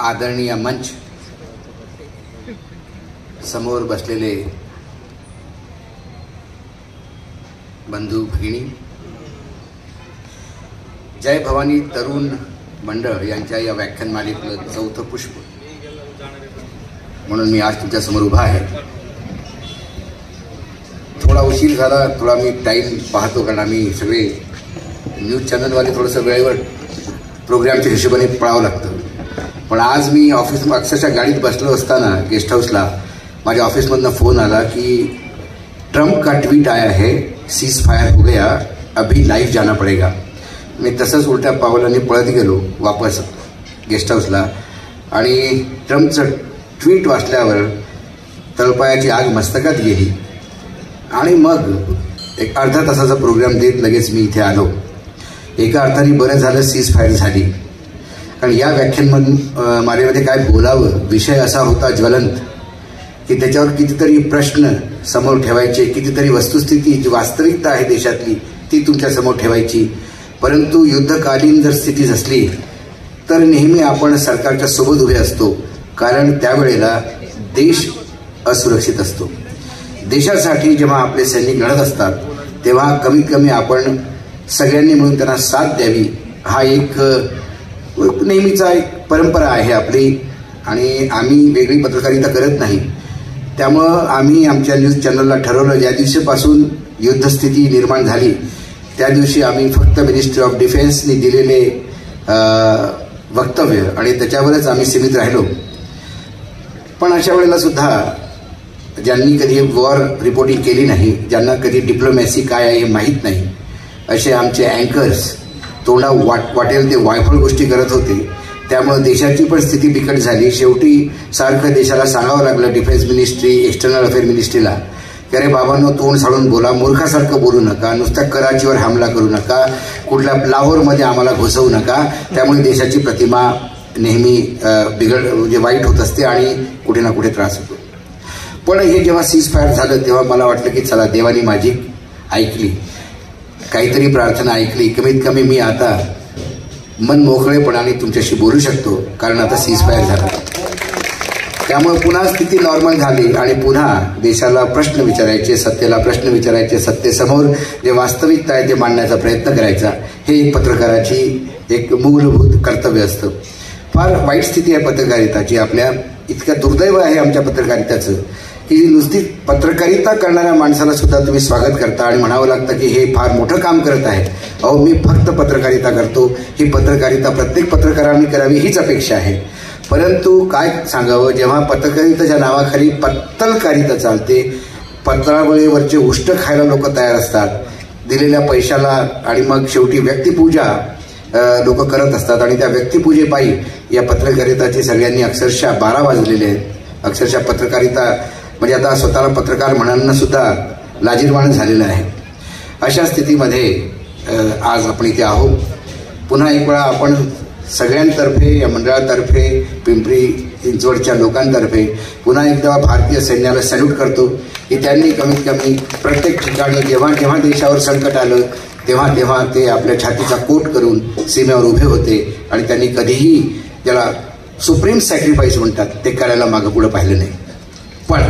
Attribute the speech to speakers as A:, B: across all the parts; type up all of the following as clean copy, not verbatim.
A: आदरणीय मंच, समोर बसलेले बंधू भगिनी, जय भवानी तरुण मंडळ यांच्या या व्याख्यानमालेतलं चौथं पुष्प म्हणून मी आज तुमच्या समोर उभा आहे. थोडा उशीर झाला, थोडा मी टाईम पाहतो, कारण आम्ही सगळे न्यूज चॅनलवाले थोडंसं वेळेवर प्रोग्रामच्या हिशोबाने पळावं लागतं. पण आज मी ऑफिस अक्षरशः गाडीत बसलो असताना गेस्ट हाऊसला माझ्या ऑफिसमधनं फोन आला की ट्रम्प का ट्वीट आया है, सीज फायर हो गया, अभी लाइव जाना पड़ेगा. मी तसंच उलट्या पावलांनी पळत गेलो वापस गेस्ट हाऊसला आणि ट्रम्पचं ट्वीट वाचल्यावर तळपायाची आग मस्तकात गेली आणि मग एक अर्धा तासाचा प्रोग्राम देत लगेच मी इथे आलो. एका अर्थाने बरं झालं सीज फायर झाली, कारण या मालेमध्ये काय बोलावं, विषय असा होता ज्वलंत की त्याच्यावर कितीतरी प्रश्न समोर ठेवायचे, कितीतरी वस्तुस्थिती जी वास्तविकता आहे देशातली ती तुमच्या समोर ठेवायची. परंतु युद्धकालीन जर स्थिती असली तर नेहमी आपण सरकारच्या सोबत उभे असतो, कारण त्यावेळेला देश असुरक्षित असतो. देशासाठी जेव्हा आपले सैनिक लढत असतात तेव्हा कमीत कमी आपण सगळ्यांनी मिळून त्यांना साथ द्यावी, हा एक नेहमीचा एक परंपरा आहे आपली. आणि आम्ही वेगळी पत्रकारिता करत नाही, त्यामुळं आम्ही आमच्या न्यूज चॅनलला ठरवलं, ज्या दिवशीपासून युद्धस्थिती निर्माण झाली त्या दिवशी आम्ही फक्त मिनिस्ट्री ऑफ डिफेन्सनी दिलेले वक्तव्य आणि त्याच्यावरच आम्ही सीमित राहिलो. पण अशा वेळेला सुद्धा ज्यांनी कधी वॉर रिपोर्टिंग केली नाही, ज्यांना कधी डिप्लोमॅसी काय आहे हे माहीत नाही, असे आमचे अँकर्स तोंडा वाटेल ते वायफळ गोष्टी करत होते. त्यामुळे देशाची पण स्थिती बिकट झाली. शेवटी सारखं देशाला सांगावं लागलं, डिफेन्स मिनिस्ट्री, एक्सटर्नल अफेअर मिनिस्ट्रीला, की अरे बाबांनो तोंड साडून बोला, मूर्खासारखं बोलू नका, नुसत्या कराचीवर हमला करू नका, कुठल्या लाहोरमध्ये आम्हाला घुसवू नका. त्यामुळे देशाची प्रतिमा नेहमी म्हणजे वाईट होत असते आणि कुठे ना कुठे त्रास होतो. पण हे जेव्हा सीज फायर झालं तेव्हा मला वाटलं की चला देवानी माझी ऐकली, काहीतरी प्रार्थना ऐकली, कमीत कमी मी आता मन मोकळेपणाने तुमच्याशी बोलू शकतो, कारण आता सीज फायर झाला. त्यामुळे पुन्हा स्थिती नॉर्मल झाली आणि पुन्हा देशाला प्रश्न विचारायचे, सत्तेला प्रश्न विचारायचे, सत्तेसमोर जे वास्तविकता आहे ते मांडण्याचा प्रयत्न करायचा. हे एक पत्रकाराची एक मूलभूत कर्तव्य असतं. फार वाईट स्थिती आहे पत्रकारिताची आपल्या. इतकं दुर्दैव आहे आमच्या पत्रकारिताचं की नुसती पत्रकारिता करणाऱ्या माणसाला सुद्धा तुम्ही स्वागत करता आणि म्हणावं लागतं की हे फार मोठं काम करत आहे. अहो, मी फक्त पत्रकारिता करतो, ही पत्रकारिता प्रत्येक पत्रकारांनी करावी हीच अपेक्षा आहे. परंतु काय सांगावं, जेव्हा पत्रकारितेच्या नावाखाली पत्तलकारिता चालते, पत्रावळीवरचे उष्ट खायला लोक तयार असतात दिलेल्या पैशाला, आणि मग शेवटी व्यक्तिपूजा लोक करत असतात आणि त्या व्यक्तिपूजेपायी या पत्रकारिताचे सगळ्यांनी अक्षरशः 12 वाजलेले आहेत. अक्षरशः पत्रकारिता म्हणजे आता स्वतःला पत्रकार म्हणणं सुद्धा लाजिरवाणं झालेलं आहे. अशा स्थितीमध्ये आज आपण इथे आहोत. पुन्हा एक वेळा आपण सगळ्यांतर्फे, या मंडळातर्फे, पिंपरी चिंचवडच्या लोकांतर्फे पुन्हा एकदा भारतीय सैन्याला सॅल्यूट करतो की त्यांनी कमीत कमी प्रत्येक ठिकाणी जेव्हा जेव्हा देशावर संकट आलं तेव्हा तेव्हा ते आपल्या छातीचा कोट करून सीमेवर उभे होते आणि त्यांनी कधीही ज्याला सुप्रीम सॅक्रिफाईस म्हणतात ते करायला मागं पुढं पाहिलं नाही. पण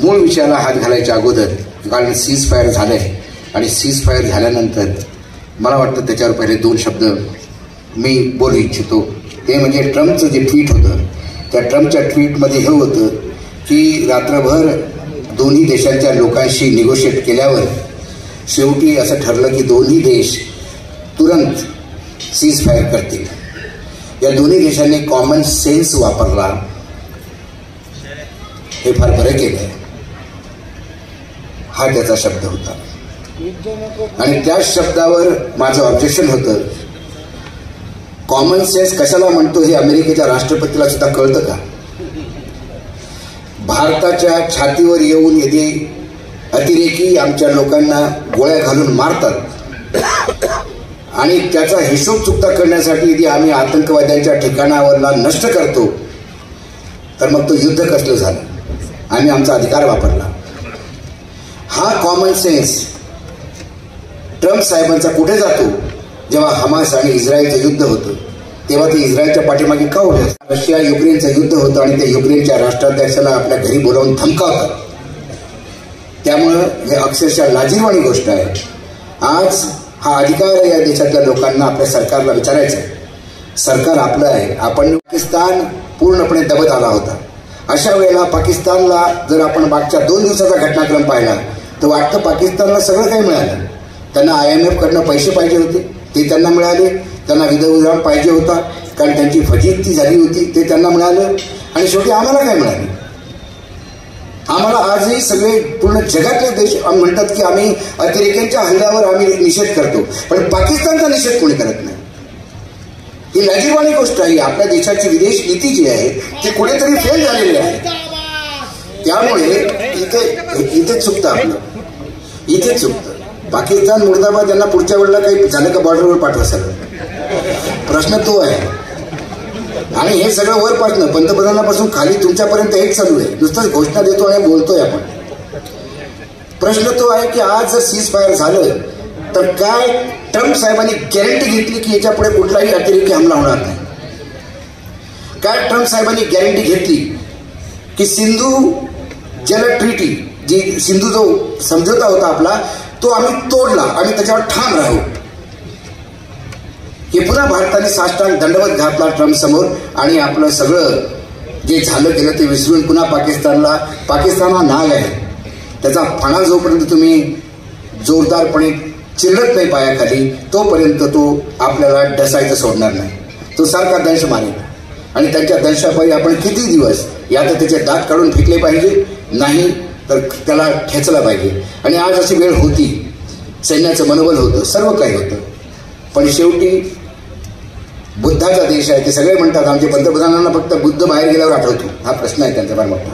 A: मूळ विषयाला हात घालायच्या अगोदर, कारण सीज फायर झालंय आणि सीज फायर झाल्यानंतर मला वाटतं त्याच्यावर पहिले 2 शब्द मी बोलू इच्छितो. ते म्हणजे ट्रम्पचं जे ट्विट होतं, त्या ट्रम्पच्या ट्विटमध्ये हे होतं की रात्रभर दोन्ही देशांच्या लोकांशी निगोशिएट केल्यावर शेवटी असं ठरलं की दोन्ही देश तुरंत सीज फायर करतील. या दोन्ही देशांनी कॉमन सेन्स वापरला, हे फार बरं केलं, हा त्याचा शब्द होता. आणि त्या शब्दावर माझं ऑब्जेक्शन होतं. कॉमन सेन्स कशाला म्हणतो हे अमेरिकेच्या राष्ट्रपतीला सुद्धा कळतं का? भारताच्या छातीवर येऊन येथे अतिरेकी आमच्या लोकांना गोळ्या घालून मारतात आणि त्याचा हिशोब चुकता करण्यासाठी यदि आम्ही आतंकवाद्यांच्या ठिकाणावरला नष्ट करतो तर मग तो युद्ध कसलं झालं? आम्ही आमचा अधिकार वापरला. हा कॉमन सेन्स ट्रम्प साहेबांचा कुठे जातो जेव्हा हमास आणि इस्रायलचं युद्ध होतं तेव्हा ते इस्रायलच्या पाठीमागे का उभे? रशिया युक्रेनचं युद्ध होतं आणि त्या युक्रेनच्या राष्ट्राध्यक्षाला आपल्या घरी बोलावून धमकावतात. त्यामुळं हे अक्षरशः लाजिरवाणी गोष्ट आहे. आज हा अधिकार आहे या देशातल्या लोकांना आपल्या सरकारला विचारायचं आहे. सरकार आपलं आहे. आपण पाकिस्तान पूर्णपणे दबत आला होता. अशा वेळेला पाकिस्तानला जर आपण मागच्या 2 दिवसाचा घटनाक्रम पाहिला तर वाटतं पाकिस्तानला सगळं काही मिळालं. त्यांना IMF कडनं पैसे पाहिजे होते, ते त्यांना मिळाले. त्यांना विधवा पाहिजे होता, कारण त्यांची फजिती झाली होती, ते त्यांना मिळालं. आणि शेवटी आम्हाला काय मिळालं? आम्हाला आजही सगळे पूर्ण जगातले देश म्हणतात की आम्ही अतिरेक्यांच्या हल्ल्यावर आम्ही निषेध करतो, पण पाकिस्तानचा निषेध कोणी करत नाही. ही लाजिरवाणी गोष्ट आहे. आपल्या देशाची विदेश नीती जी आहे ती कुठेतरी फेल झालेली आहे. त्यामुळे इथे चुकतं आपलं, इथे चुकतं. पाकिस्तान मुर्दाबाद यांना पुढच्या वेळेला काही झालं का बॉर्डरवर पाठवा सगळं, प्रश्न तो आहे. आणि हे सगळं वरपासून पंतप्रधानापासून खाली तुमच्यापर्यंत हेच चालू आहे. नुसतंच घोषणा देतो आणि बोलतोय आपण. प्रश्न तो आहे की आज जर सीज फायर झालं तर काय ट्रम्प साहेबांनी गॅरंटी घेतली की याच्या पुढे कुठलाही अतिरेकी हमला होणार नाही? काय ट्रम्प साहेबांनी गॅरंटी घेतली की सिंधू जल ट्रीटी, जी सिंधू जो समझोता होता आपला, तो आम्ही तोडला, आम्ही त्याच्यावर ठाम राहू? हे पुन्हा भारताने साष्टांग दंडवत घातला ट्रम्प समोर आणि आपलं सगळं जे झालं गेलं ते विसरून पुन्हा पाकिस्तान हा नाग आहे. त्याचा फणा जोपर्यंत तुम्ही जोरदारपणे चिरत नाही पायाखाली, तोपर्यंत तो आपल्याला डसायचं सोडणार नाही. तो सारखा दंश मारेल आणि त्यांच्या दंशापायी आपण किती दिवस या तर त्याचे दात काढून फेकले पाहिजे, नाही तर त्याला ठेचला पाहिजे. आणि आज अशी वेळ होती, सैन्याचं मनोबल होतं, सर्व काही होतं, पण शेवटी बुद्धाचा देश आहे. ते सगळे म्हणतात आमच्या पंतप्रधानांना फक्त बुद्ध बाहेर गेल्यावर आठवतो. हा प्रश्न आहे त्यांचा फार मोठा.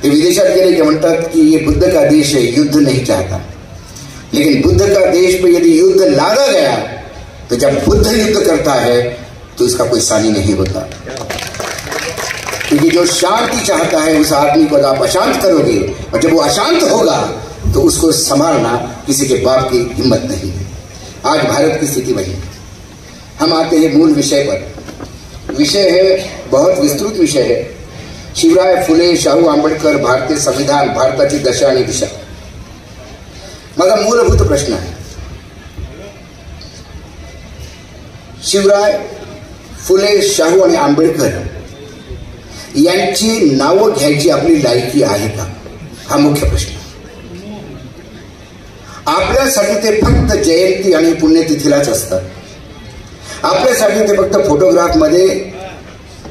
A: ते विदेशात गेले की म्हणतात की ये बुद्ध का देश है, युद्ध नहीं चाहता. लेकिन बुद्ध का देश पे यदि युद्ध लादा गया तो जब बुद्ध युद्ध करता है तो इसका कोई सानी नहीं होता. क्योंकि जो शांति चाहता है उस आदमी को आप अशांत करोगे, और जब वो अशांत होगा तो उसको संभालना किसी के बाप की हिम्मत नहीं है. आज भारत की स्थिति वही. हम आते हैं मूल विषय पर. विषय है बहुत विस्तृत विषय है. शिवराय फुले शाहू आंबेडकर, भारतीय संविधान, भारताची दशा आणि दिशा. माझा मूलभूत प्रश्न आहे, शिवराय फुले शाहू आणि आंबेडकर यांची नावं घ्यायची आपली लायकी आहे का? हा मुख्य प्रश्न. आपल्यासाठी ते फक्त जयंती आणि पुण्यतिथीलाच असतात. आपल्यासाठी ते फक्त फोटोग्राफमध्ये,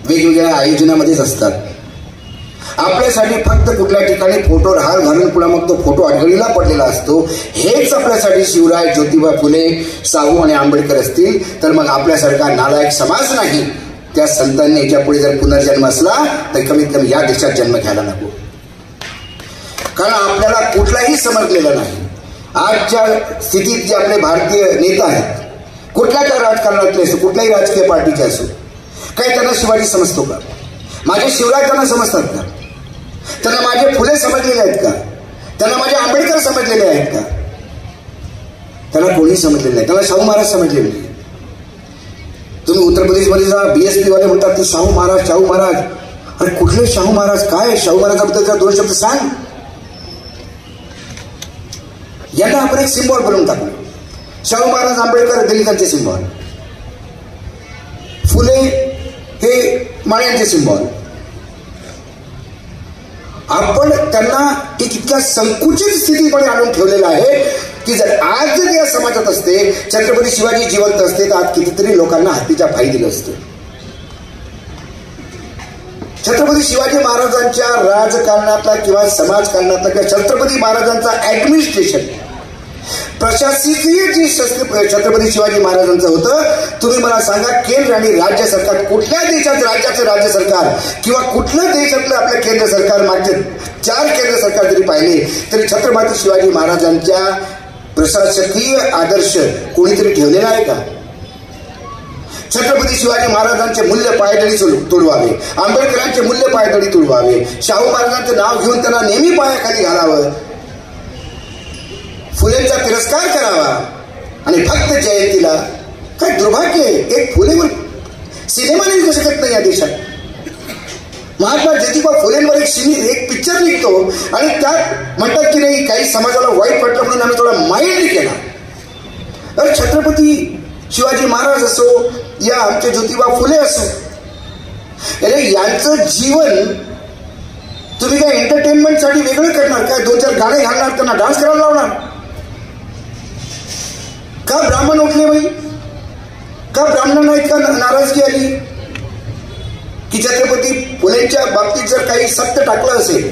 A: वेगवेगळ्या आयोजनामध्येच असतात. आपल्यासाठी फक्त कुठल्या ठिकाणी फोटोवर हार घालून पुन्हा मग तो फोटो आढळीला पडलेला असतो. हेच आपल्यासाठी शिवराय, ज्योतिबा फुले, शाहू आणि आंबेडकर असतील तर मग आपल्यासारखा नालायक समाज नाही. त्या संतांनी याच्या पुढे जर पुनर्जन्म असला तर कमीत कमी या देशात जन्म घ्यायला नको. कारण आपल्याला कुठलाही समजलेला नाही. आजच्या स्थितीत जे आपले भारतीय नेता आहेत, कुठल्याही राजकारणातले असो, कुठल्याही राजकीय पार्टीचे असो, काय त्यांना शिवाजी समजतो का? माझे शिवराय त्यांना समजतात का? त्यांना माझे फुले समजलेले आहेत का? त्यांना माझे आंबेडकर समजलेले आहेत का? त्यांना कोणी समजलेलं नाही. त्यांना शाहू महाराज समजलेले नाही. तुम्ही उत्तर प्रदेशमध्ये जा, BSP वाले म्हणतात ते शाहू महाराज, शाहू महाराज. अरे कुठले शाहू महाराज? काय शाहू महाराजाबद्दल 2 शब्द सांग. यांना आपण एक सिम्बॉल बनवून टाकलं. शाहू महाराज, आंबेडकर दलितांचे सिम्बॉल, फुले हे माळ्यांचे सिम्बॉल. आपण त्यांना एक इतक्या संकुचित स्थितीमध्ये आणून ठेवलेलं आहे की जर आज जर या समाजात असते, छत्रपती शिवाजी जिवंत असते तर आज कितीतरी लोकांना हत्तीच्या पायी दिलं असतं. छत्रपती शिवाजी महाराजांच्या राजकारणातला किंवा समाजकारणातला किंवा छत्रपती महाराजांचा ऍडमिनिस्ट्रेशन, प्रशासकीय जी छत्रपती शिवाजी महाराजांचं होतं, तुम्ही मला सांगा केंद्र आणि राज्य सरकार, कुठल्या देशाचं राज्याचं राज्य सरकार किंवा कुठल्या देशातलं आपलं केंद्र सरकार, मागचे 4 केंद्र सरकार जरी पाहिले तरी छत्रपती शिवाजी महाराजांच्या प्रशासकीय आदर्श कोणीतरी ठेवलेला आहे का? छत्रपती शिवाजी महाराजांचे मूल्य पायदळी तुडवावे, आंबेडकरांचे मूल्य पायदळी तुडवावे, शाहू महाराजांचं नाव घेऊन त्यांना नेहमी पायाखाली घालावं, फुलेंचा तिरस्कार करावा आणि फक्त जयंतीला. काय दुर्भाग्य आहे. एक फुलेवर
B: सिनेमा निघू शकत नाही या देशात. महात्मा ज्योतिबा फुलेंवर एक पिक्चर निघतो आणि त्यात म्हणतात की नाही काही समाजाला वाईट वाटलं म्हणून आम्ही थोडा माइल्ड केला. अरे छत्रपती शिवाजी महाराज असो या आमचे ज्योतिबा फुले असो, अरे यांचं जीवन तुम्ही काय एंटरटेनमेंटसाठी वेगळं करणार काय? 2-4 गाणे घालणार, त्यांना डान्स करायला लावणार का? ब्राह्मण उठले बाई का? ब्राह्मणांना इतका नाराजगी आली की छत्रपती फुलेंच्या बाबतीत जर काही सत्य टाकलं असेल,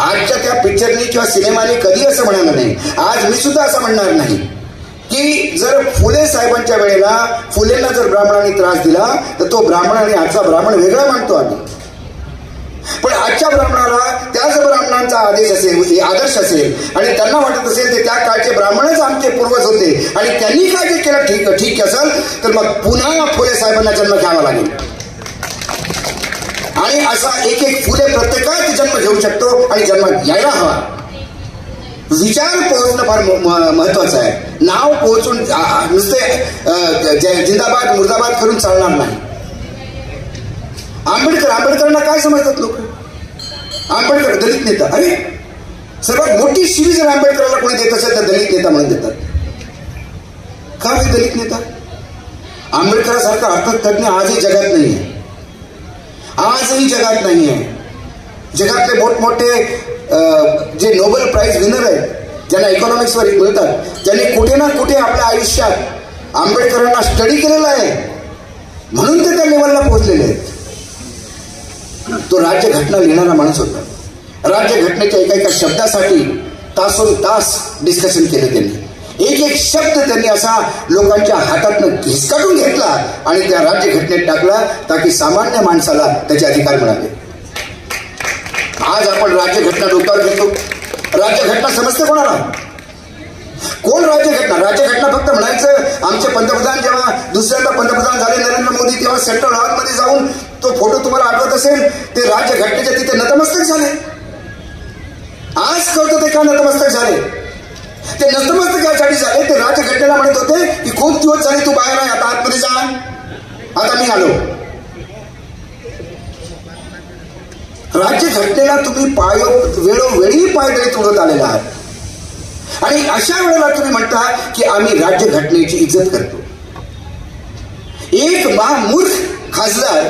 B: आजच्या त्या पिक्चरनी किंवा सिनेमाने कधी असं म्हणालं नाही. आज मी सुद्धा असं म्हणणार नाही की जर फुले साहेबांच्या वेळेला फुलेंना जर ब्राह्मणांनी त्रास दिला तर तो ब्राह्मण आणि आजचा ब्राह्मण वेगळा मानतो आम्ही. पण आजच्या ब्राह्मणाला त्याच ब्राह्मणांचा आदर्श असेल आणि त्यांना वाटत असेल ते त्या काळचे ब्राह्मणच आमचे पूर्वज होते आणि त्यांनी काय जे केलं ठीक असेल तर मग पुन्हा फुले साहेबांना जन्म घ्यावा लागेल. आणि असा एक फुले प्रत्येकात जन्म घेऊ शकतो आणि जन्म यायला हवा. विचार पोहोचणं फार महत्वाचं आहे. नाव पोहोचून नुसते जिंदाबाद मुर्दाबाद करून चालणार नाही. आंबेडकरांना काय समजतात लोक? आंबेडकर दलित नेता. अरे सर्वात मोठी शिवी जर आंबेडकरांना कोणी देत असेल तर दलित नेता म्हणून देतात. का हे दलित नेता? आंबेडकरांसारखा अर्थतज्ञ आजही जगात नाही आहे. आजही जगात नाही आहे. जगातले मोठमोठे जे नोबेल प्राइज विनर आहेत, ज्यांना इकॉनॉमिक्सवर मिळतात, त्यांनी कुठे ना कुठे आपल्या आयुष्यात आंबेडकरांना स्टडी केलेला आहे म्हणून ते त्या लेवलला पोहोचलेले आहेत. तो राज्यघटना लिहिणारा माणूस होता. राज्यघटनेच्या एका शब्दासाठी तासोन तास डिस्कशन केले त्यांनी. एक शब्द त्यांनी असा लोकांच्या हातातनं घिसकाटून घेतला आणि त्या राज्यघटनेत टाकला ताकी सामान्य माणसाला त्याचे अधिकार मिळाले. आज आपण राज्यघटना डोक्यावर घेतो. राज्यघटना समजते कोणाला? कोण राज्यघटना? राज्यघटना फक्त म्हणायचं आमचे पंतप्रधान जेव्हा दुसऱ्यांदा पंतप्रधान झाले नरेंद्र मोदी तेव्हा सेंट्रल हॉलमध्ये जाऊन तो फोटो तुम्हाला आठवत असेल ते राज्यघटनेच्या तिथे नतमस्तक झाले. आज कळतं ते का नतमस्तक झाले? ते नतमस्तक यासाठी झाले ते राज्यघटनेला म्हणत होते की खूप दिवस झाले तू बाहेर आहे, आता आतमध्ये जा, आता मी आलो. राज्यघटनेला तुम्ही वेळोवेळी पायदळी तुडत आलेला आहात आणि अशा वेळेला तुम्ही म्हणता की आम्ही राज्यघटनेची इज्जत करतो. एक महामूर्ख खासदार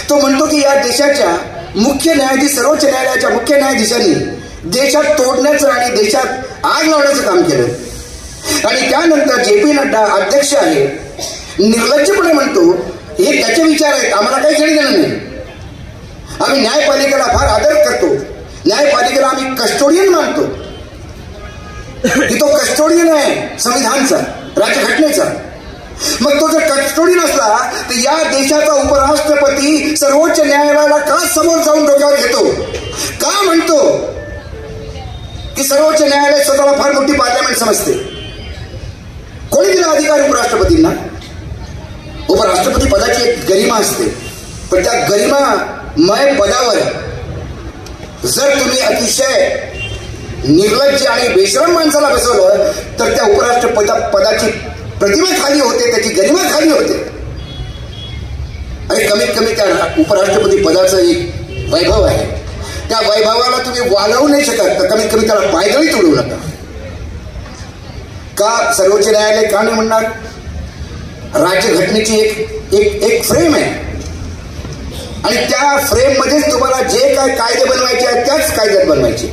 B: तो म्हणतो की या देशाच्या मुख्य न्यायाधीश सर्वोच्च न्यायालयाच्या मुख्य न्यायाधीशांनी देशात तोडण्याचं आणि देशात आग लावण्याचं काम केलं आणि त्यानंतर जे.पी. नड्डा अध्यक्ष आहे निर्लज्जपणे म्हणतो हे त्याचे विचार आहेत, आम्हाला काही घेणं देणं नाही. आम्ही न्यायपालिकेला फार आदर करतो, न्यायपालिकेला आम्ही कस्टोडियन मानतो की तो कस्टोडियन आहे संविधानचा, राज्यघटनेचा. मग तो जर कस्टोडियन असला तर या देशाचा उपराष्ट्रपती सर्वोच्च न्यायालयाला का समोर जाऊन डोक्यावर घेतो? का म्हणतो की सर्वोच्च न्यायालय स्वतःला फार मोठी पार्लमेंट समजते? कोणी दिला अधिकार उपराष्ट्रपतींना? उपराष्ट्रपती पदाची एक गरिमा असते, पण त्या गरिमामय पदावर जर तुम्ही अतिशय निर्लज्ज आणि बेशरम माणसाला बसवलं तर त्या उपराष्ट्रपदाची प्रतिमा खाली होते, त्याची गरिमा खाली होते. आणि कमीत कमी त्या उपराष्ट्रपती पदाचं एक वैभव आहे, त्या वैभवाला तुम्ही वाढवू नाही शकत तर कमीत कमी त्याला पायदळी तोडू नका. का सर्वोच्च न्यायालय का नाही म्हणणार? राज्यघटनेची एक फ्रेम आहे आणि त्या फ्रेम मध्येच तुम्हाला जे काय कायदे बनवायचे आहेत त्याच कायद्यात बनवायचे.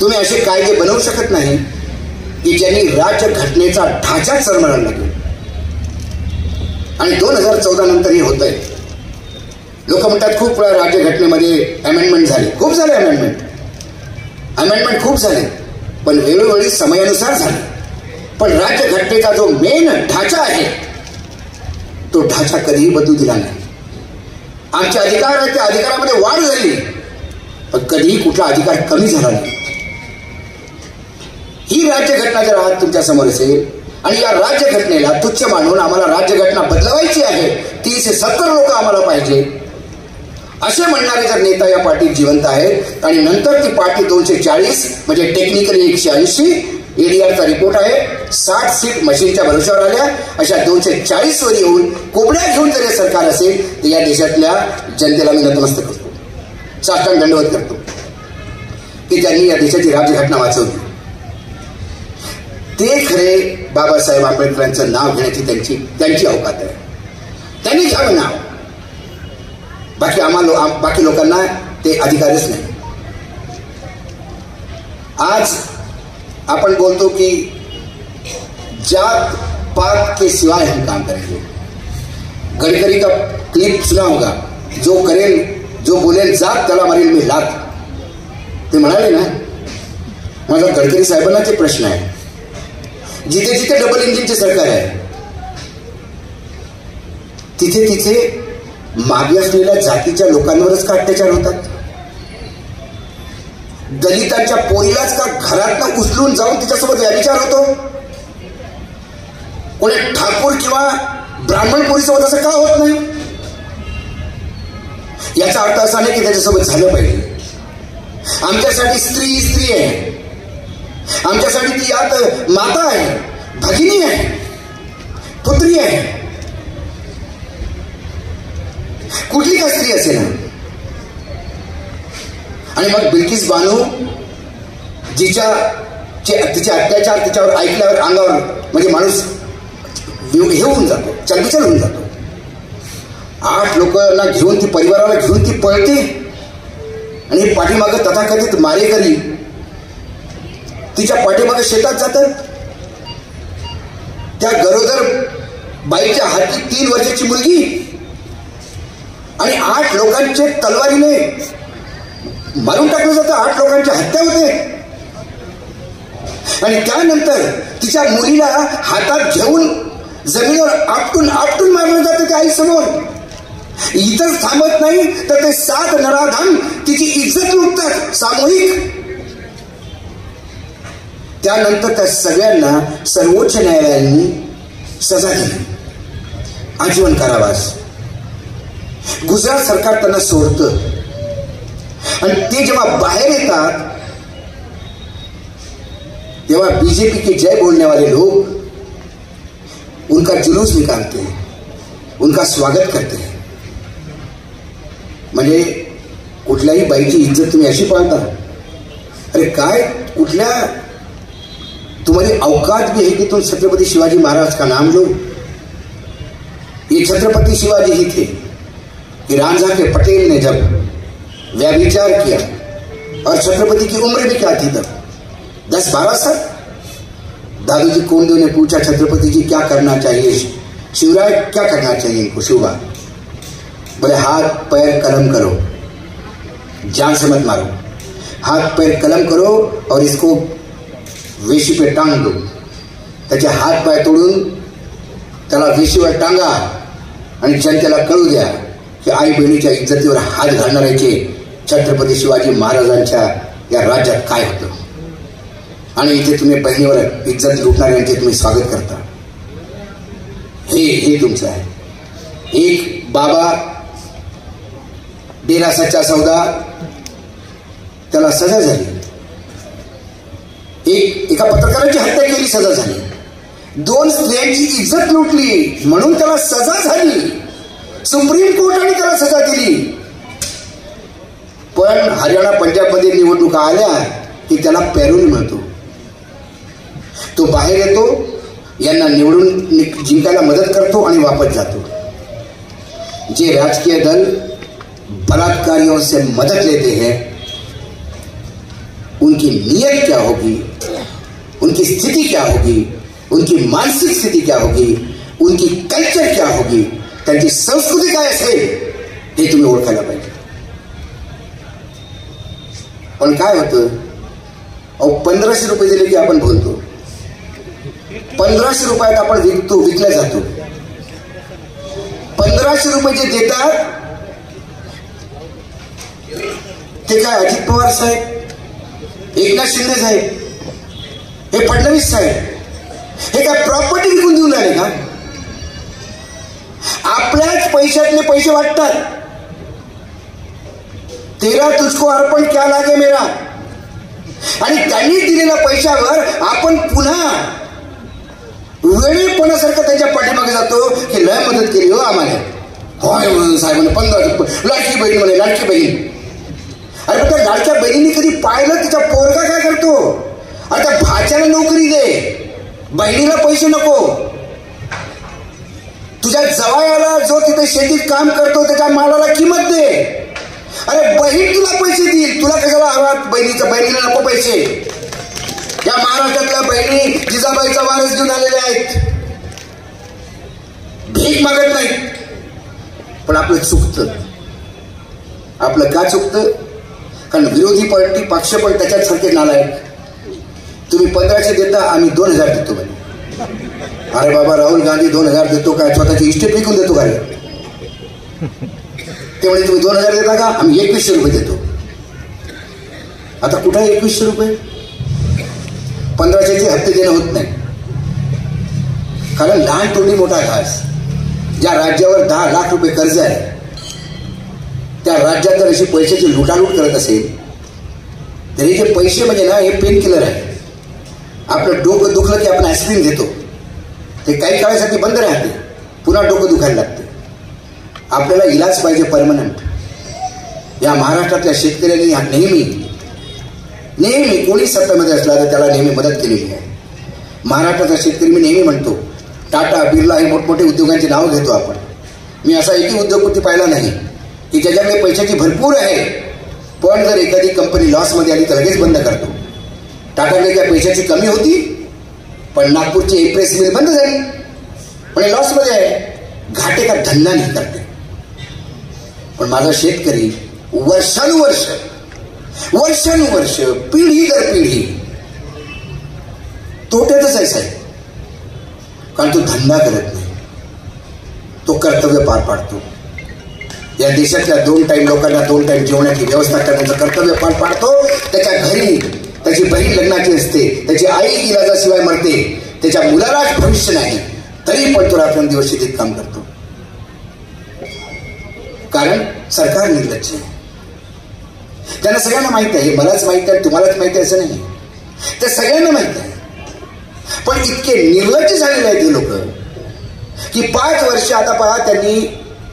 B: तुम्ही असे कायदे बनवू शकत नाही की ज्यांनी राज्यघटनेचा ढाचाच सरमरायला लागेल. आणि 2014 नंतर हे होत आहे. लोक म्हणतात खूप वेळा राज्यघटनेमध्ये अमेंडमेंट झाले, खूप झाले अमेंडमेंट खूप झाले, पण वेळोवेळी समयानुसार झाले. पण राज्यघटनेचा जो मेन ढाचा आहे तो ढाचा कधीही बदलू दिला नाही. आमचे अधिकार आहेत त्या अधिकारामध्ये वाढ झाली पण कधीही कुठला अधिकार कमी झाला नाही. ही राज्यघटना जर आज तुमच्या समोर असेल आणि या राज्यघटनेला तुच्छ मानून आम्हाला राज्यघटना बदलवायची आहे, 370 लोक आम्हाला पाहिजे असे म्हणणारे जर नेता या पार्टीत जिवंत आहेत आणि नंतर ती पार्टी 240 म्हणजे टेक्निकली 180 ADRचा रिपोर्ट आहे. 60 सीट मशीनच्या भरोश्यावर आल्या. अशा 240 वर येऊन कोबड्या घेऊन जर हे सरकार असेल तर या देशातल्या जनतेला मी नतमस्तक करतो, साष्टांग दंडवत करतो की त्यांनी या देशाची राज्यघटना वाचवली. ते खरे बाबासाहेब आंबेडकरांचं नाव घेण्याची त्यांची अवकात आहे. त्यांनी घ्यावं नाव. बाकी लोकांना ते अधिकारच नाही. आज आपण बोलतो की जात पात के सिवाय हम काम करेंगे. गडकरी का क्लिप सुना होगा, जो करेल जो बोलेल जात त्याला मारेल मी लात. ते म्हणाले ना. माझा गडकरी साहेबांना ते प्रश्न आहे, जिथे जिथे डबल इंजिनचे सरकार आहे तिथे तिथे मागे असलेल्या जातीच्या लोकांवरच का अत्याचार होतात? दलितांच्या पोरीलाच का घरातनं उचलून जाऊन तिच्यासोबत व्यभिचार होतो? कोणी ठाकूर किंवा ब्राह्मण पोरीसोबत असं का होत नाही? याचा अर्थ असा नाही की त्याच्यासोबत झालं पाहिजे. आमच्यासाठी स्त्री स्त्री आहे, आमच्यासाठी ती यात माता आहे, भगिनी आहे, पुत्री आहे. कुठली का स्त्री असेल. आणि मग बिल्किस बानू तिचे अत्याचार तिच्यावर ऐकल्यावर अंगावर म्हणजे माणूस हे होऊन जातो, चलबिचल होऊन जातो. 8 लोकांना घेऊन ती परिवाराला घेऊन ती पळते आणि पाठीमागं तथाकथित मारेकरी तिच्या पाठीमागं शेतात जातात. त्या गरोदर बाईच्या हाती 3 वर्षाची मुलगी आणि 8 लोकांचे तलवारीने मारून टाकलं जातं. 8 लोकांची हत्या होते आणि त्यानंतर तिच्या मुलीला हातात घेऊन जमिनीवर आपटून मारलं जातं त्या आईसमोर. इतर थांबत नाही तर ते 7 नराधम तिची इज्जत लुटतात सामूहिक. त्यानंतर त्या सगळ्यांना सर्वोच्च न्यायालयाने सजा दिली, आजीवन कारावास. गुजरात सरकार त्यांना सोडतं आणि ते जेव्हा बाहेर येतात तेव्हा बीजेपी के जय बोलने वाले लोग उनका जुलूस निकालते हैं, उनका स्वागत करते हैं. म्हणजे कुठल्याही बाईची इज्जत तुम्ही अशी पाळता? अरे काय, कुठल्या तुम्हारी औकात भी है कि तुम छत्रपति शिवाजी महाराज का नाम लो? ये छत्रपति शिवाजी ही थे कि रांझा के पटेल ने जब व्यभिचार किया और छत्रपति की उम्र भी क्या थी तब, 10-12 साल. दादोजी कोंडदेव ने पूछा छत्रपति जी क्या करना चाहिए, शिवराय क्या करना चाहिए इनको? शिवबा बोले हाथ पैर कलम करो, जान से मत मारो. हाथ पैर कलम करो और इसको वेशी पे टांग दो. त्याचे हात पाय तोडून त्याला वेशीवर टांगा आणि जनतेला कळू द्या की आई बहिणीच्या इज्जतीवर हात घालणाऱ्याचे छत्रपती शिवाजी महाराजांच्या या राज्यात काय होतं. आणि इथे तुम्ही बहिणीवर इज्जत लुटणाऱ्यांचे तुम्ही स्वागत करता. हे तुमचं आहे. एक बाबा डेरा सच्चा सौदा त्याला सजा झाली. एका पत्रकाराची हत्या केली, सजा झाली. 2 स्त्रियांची इज्जत लुटली म्हणून त्याला सजा झाली. सुप्रीम कोर्टाने त्याला सजा दिली. पण हरियाणा पंजाबमध्ये निवडणुका आल्या की त्याला पॅरोल मिळतो. तो बाहेर येतो, यांना निवडून जिंकायला मदत करतो आणि वापस जातो. जे राजकीय दल बलात्कारियों से मदद लेते हैं उनकी नीयत क्या होगी, उनकी स्थिति क्या होगी, उनकी मानसिक स्थिती क्या होगी, उनकी कल्चर क्या होगी, त्यांची संस्कृती काय असेल हे तुम्ही ओळखायला पाहिजे. पण काय होतं, 1500 रुपये दिले की आपण बोलतो. 1500 रुपयात आपण विकल्या जातो. 1500 रुपये जे देतात ते काय अजित पवार साहेब, एकनाथ शिंदे साहेब, हे फडणवीस साहेब, हे काय प्रॉपर्टी विकून देऊन राहिले का? आपल्याच पैशातले पैसे वाटतात. तेरा तुझको अर्पण क्या लागे मेरा, आणि त्यांनी दिलेल्या पैशावर आपण पुन्हा वेळेपणासारखं त्यांच्या पाठीमागे जातो की लय मदत केली हो आम्हाला. होय साहेबांनी 15 लाडकी बहीण म्हणे, लाडकी बहीण. अरे पण त्या लाडक्या बहिणीने कधी पाहिलं तिचा पोरगा काय करतो? अरे त्या भाच्याला नोकरी दे, बहिणीला पैसे नको. तुझ्या जवायाला जो तिथे शेतीत काम करतो त्याच्या मालाला किंमत दे. अरे बहीण तुला पैसे देईल, तुला कशाला हवा बहिणीला नको पैसे. या महाराष्ट्रातल्या बहिणी जिजाबाईचा वारस घेऊन आलेल्या आहेत, भीक मागत नाही. पण आपलं चुकतं. आपलं का चुकतं? कारण विरोधी पार्टी पक्ष पण त्याच्यासारखे नालायक. तुम्ही 1500 देता, आम्ही 2000 देतो म्हणे. अरे बाबा, राहुल गांधी 2000 देतो काय? स्वतःची इस्टेट विकून देतो काय? ते म्हणे तुम्ही 2000 देता का? आम्ही 2100 रुपये देतो. आता कुठे 2100 रुपये? 1500चे हप्ते देणं होत नाही. कारण लहान तोंडी मोठा घास. ज्या राज्यावर 10 लाख रुपये कर्ज आहे, त्या राज्यात जर अशी पैशाची लुटालूट करत असेल तर हे जे पैसे म्हणजे ना, हे पेन किलर आहे. आपलं डोकं दुखलं की आपण ॲस्पिरिन घेतो, ते काही काळासाठी बंद राहते, पुन्हा डोकं दुखायला लागते. आपल्याला इलाज पाहिजे परमनंट. या महाराष्ट्रातल्या शेतकऱ्यांनी नेहमी कोणी सत्तेमध्ये असला तर त्याला नेहमी मदत केलेली आहे. महाराष्ट्राचा शेतकरी मी नेहमी म्हणतो, टाटा, बिर्ला हे मोठमोठे उद्योगांची नावं घेतो आपण. मी असा एकही उद्योगपती पाहिला नाही की ज्याच्याकडे पैशाची भरपूर आहे पण जर एखादी कंपनी लॉसमध्ये आली तर लगेच बंद करतो. टाटाकडे काय पैशाची कमी होती, पण नागपूरची एक्सप्रेस मिल बंद झाली, पण लॉसमध्ये आहे, घाटे का धंदा नाही करते. पण माझा शेतकरी वर्षानुवर्ष पिढी दर पिढी तोट्यातच आहे साहेब. कारण तो धंदा करत नाही, तो कर्तव्य पार पाडतो. या देशातल्या 2 टाइम लोकांना 2 टाइम जेवणाची व्यवस्था करण्याचं कर्तव्य पार पाडतो. त्याच्या घरी त्याची बहीण लग्नाची असते, त्याची आई इलाजाशिवाय मरते, त्याच्या मुलालाच भविष्य नाही, तरी पण तो रात्रंदिवस शेतीत काम करतो. कारण सरकार निर्लज्ज आहे. त्यांना सगळ्यांना माहित आहे, मलाच माहित आहे, तुम्हालाच माहित आहे असं नाही, ते सगळ्यांना माहित आहे. पण इतके निर्लज्ज झालेले आहेत हे लोक की 5 वर्ष आता पहा, त्यांनी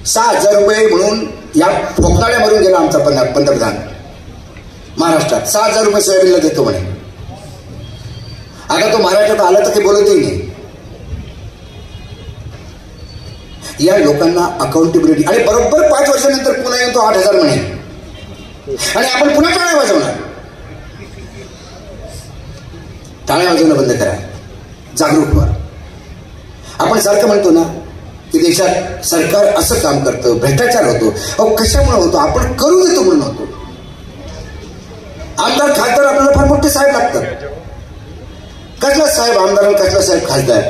B: 6,000 रुपये म्हणून या फोकनाड्या मरून गेला आमचा पंतप्रधान. महाराष्ट्रात 6,000 रुपये सोयाबीनला देतो म्हणे. आता तो महाराष्ट्रात आला तर ते बोलतही नाही. या लोकांना अकाउंटेबिलिटी. आणि बरोबर 5 वर्षानंतर पुन्हा येऊन तो 8,000 म्हणे आणि आपण पुन्हा टाळ्या वाजवणार. टाळ्या वाजवणं बंद करा, जागरूक व्हा. आपण सारखं म्हणतो ना की देशात सरकार असं काम करतं, भ्रष्टाचार होतो. अहो कशामुळे होतो? आपण करू देतो म्हणून होतो. आमदार खासदार आपल्याला फार मोठे साहेब लागतात. कसला साहेब आमदार, कसला साहेब खासदार?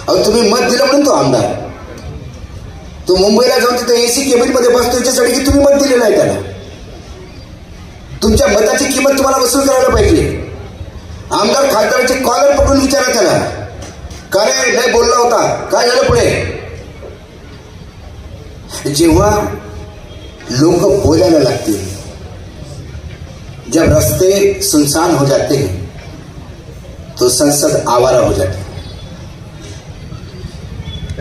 B: अहो तुम्ही मत दिलं म्हणून तो आमदार. तो मुंबईला जाऊन तिथे AC केबिन मध्ये बसतो याच्यासाठी की तुम्ही मत दिलेलं आहे त्याला. तुमच्या मताची किंमत तुम्हाला वसूल करायला पाहिजे. आमदार खासदाराचे कॉलर पकडून विचारा त्याला, का रे नाही बोलला होता, काय झालं पुढे? जेव्हा लोक बोलायला लागतील, जब रास्ते सुनसान हो जाते हैं तो संसद आवारा हो जाती है.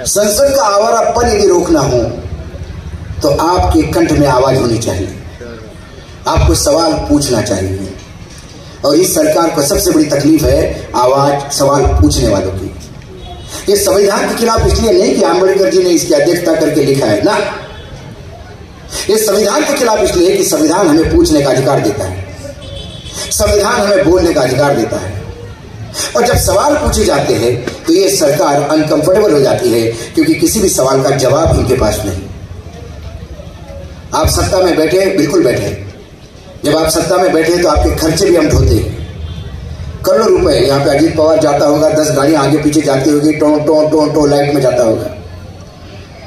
B: संसद का आवारापन यदि रोकना हो तो आपके कंठ में आवाज होनी चाहिए, आपको सवाल पूछना चाहिए. और इस सरकार को सबसे बड़ी तकलीफ है आवाज सवाल पूछने वालों की. ये संविधान के खिलाफ इसलिए नहीं कि आंबेडकर जी ने इसकी अध्यक्षता करके लिखा है ना, ये संविधान के खिलाफ इसलिए कि संविधान हमें पूछने का अधिकार देता है, संविधान हमें बोलने का अधिकार देता है. और जब सवाल पूछे जाते हैं तो ये सरकार अनकंफर्टेबल हो जाती है क्योंकि किसी भी सवाल का जवाब इनके पास नहीं. आप सत्ता में बैठे, बिल्कुल बैठे. जब आप सत्ता में बैठे तो आपके खर्चे भी हम ढोते हैं. करोड़ों रुपए. यहाँ पे अजीत पवार जाता होगा, 10 गाड़ियां आगे पीछे जाती होगी, टो टो टो टो लाइट में जाता होगा.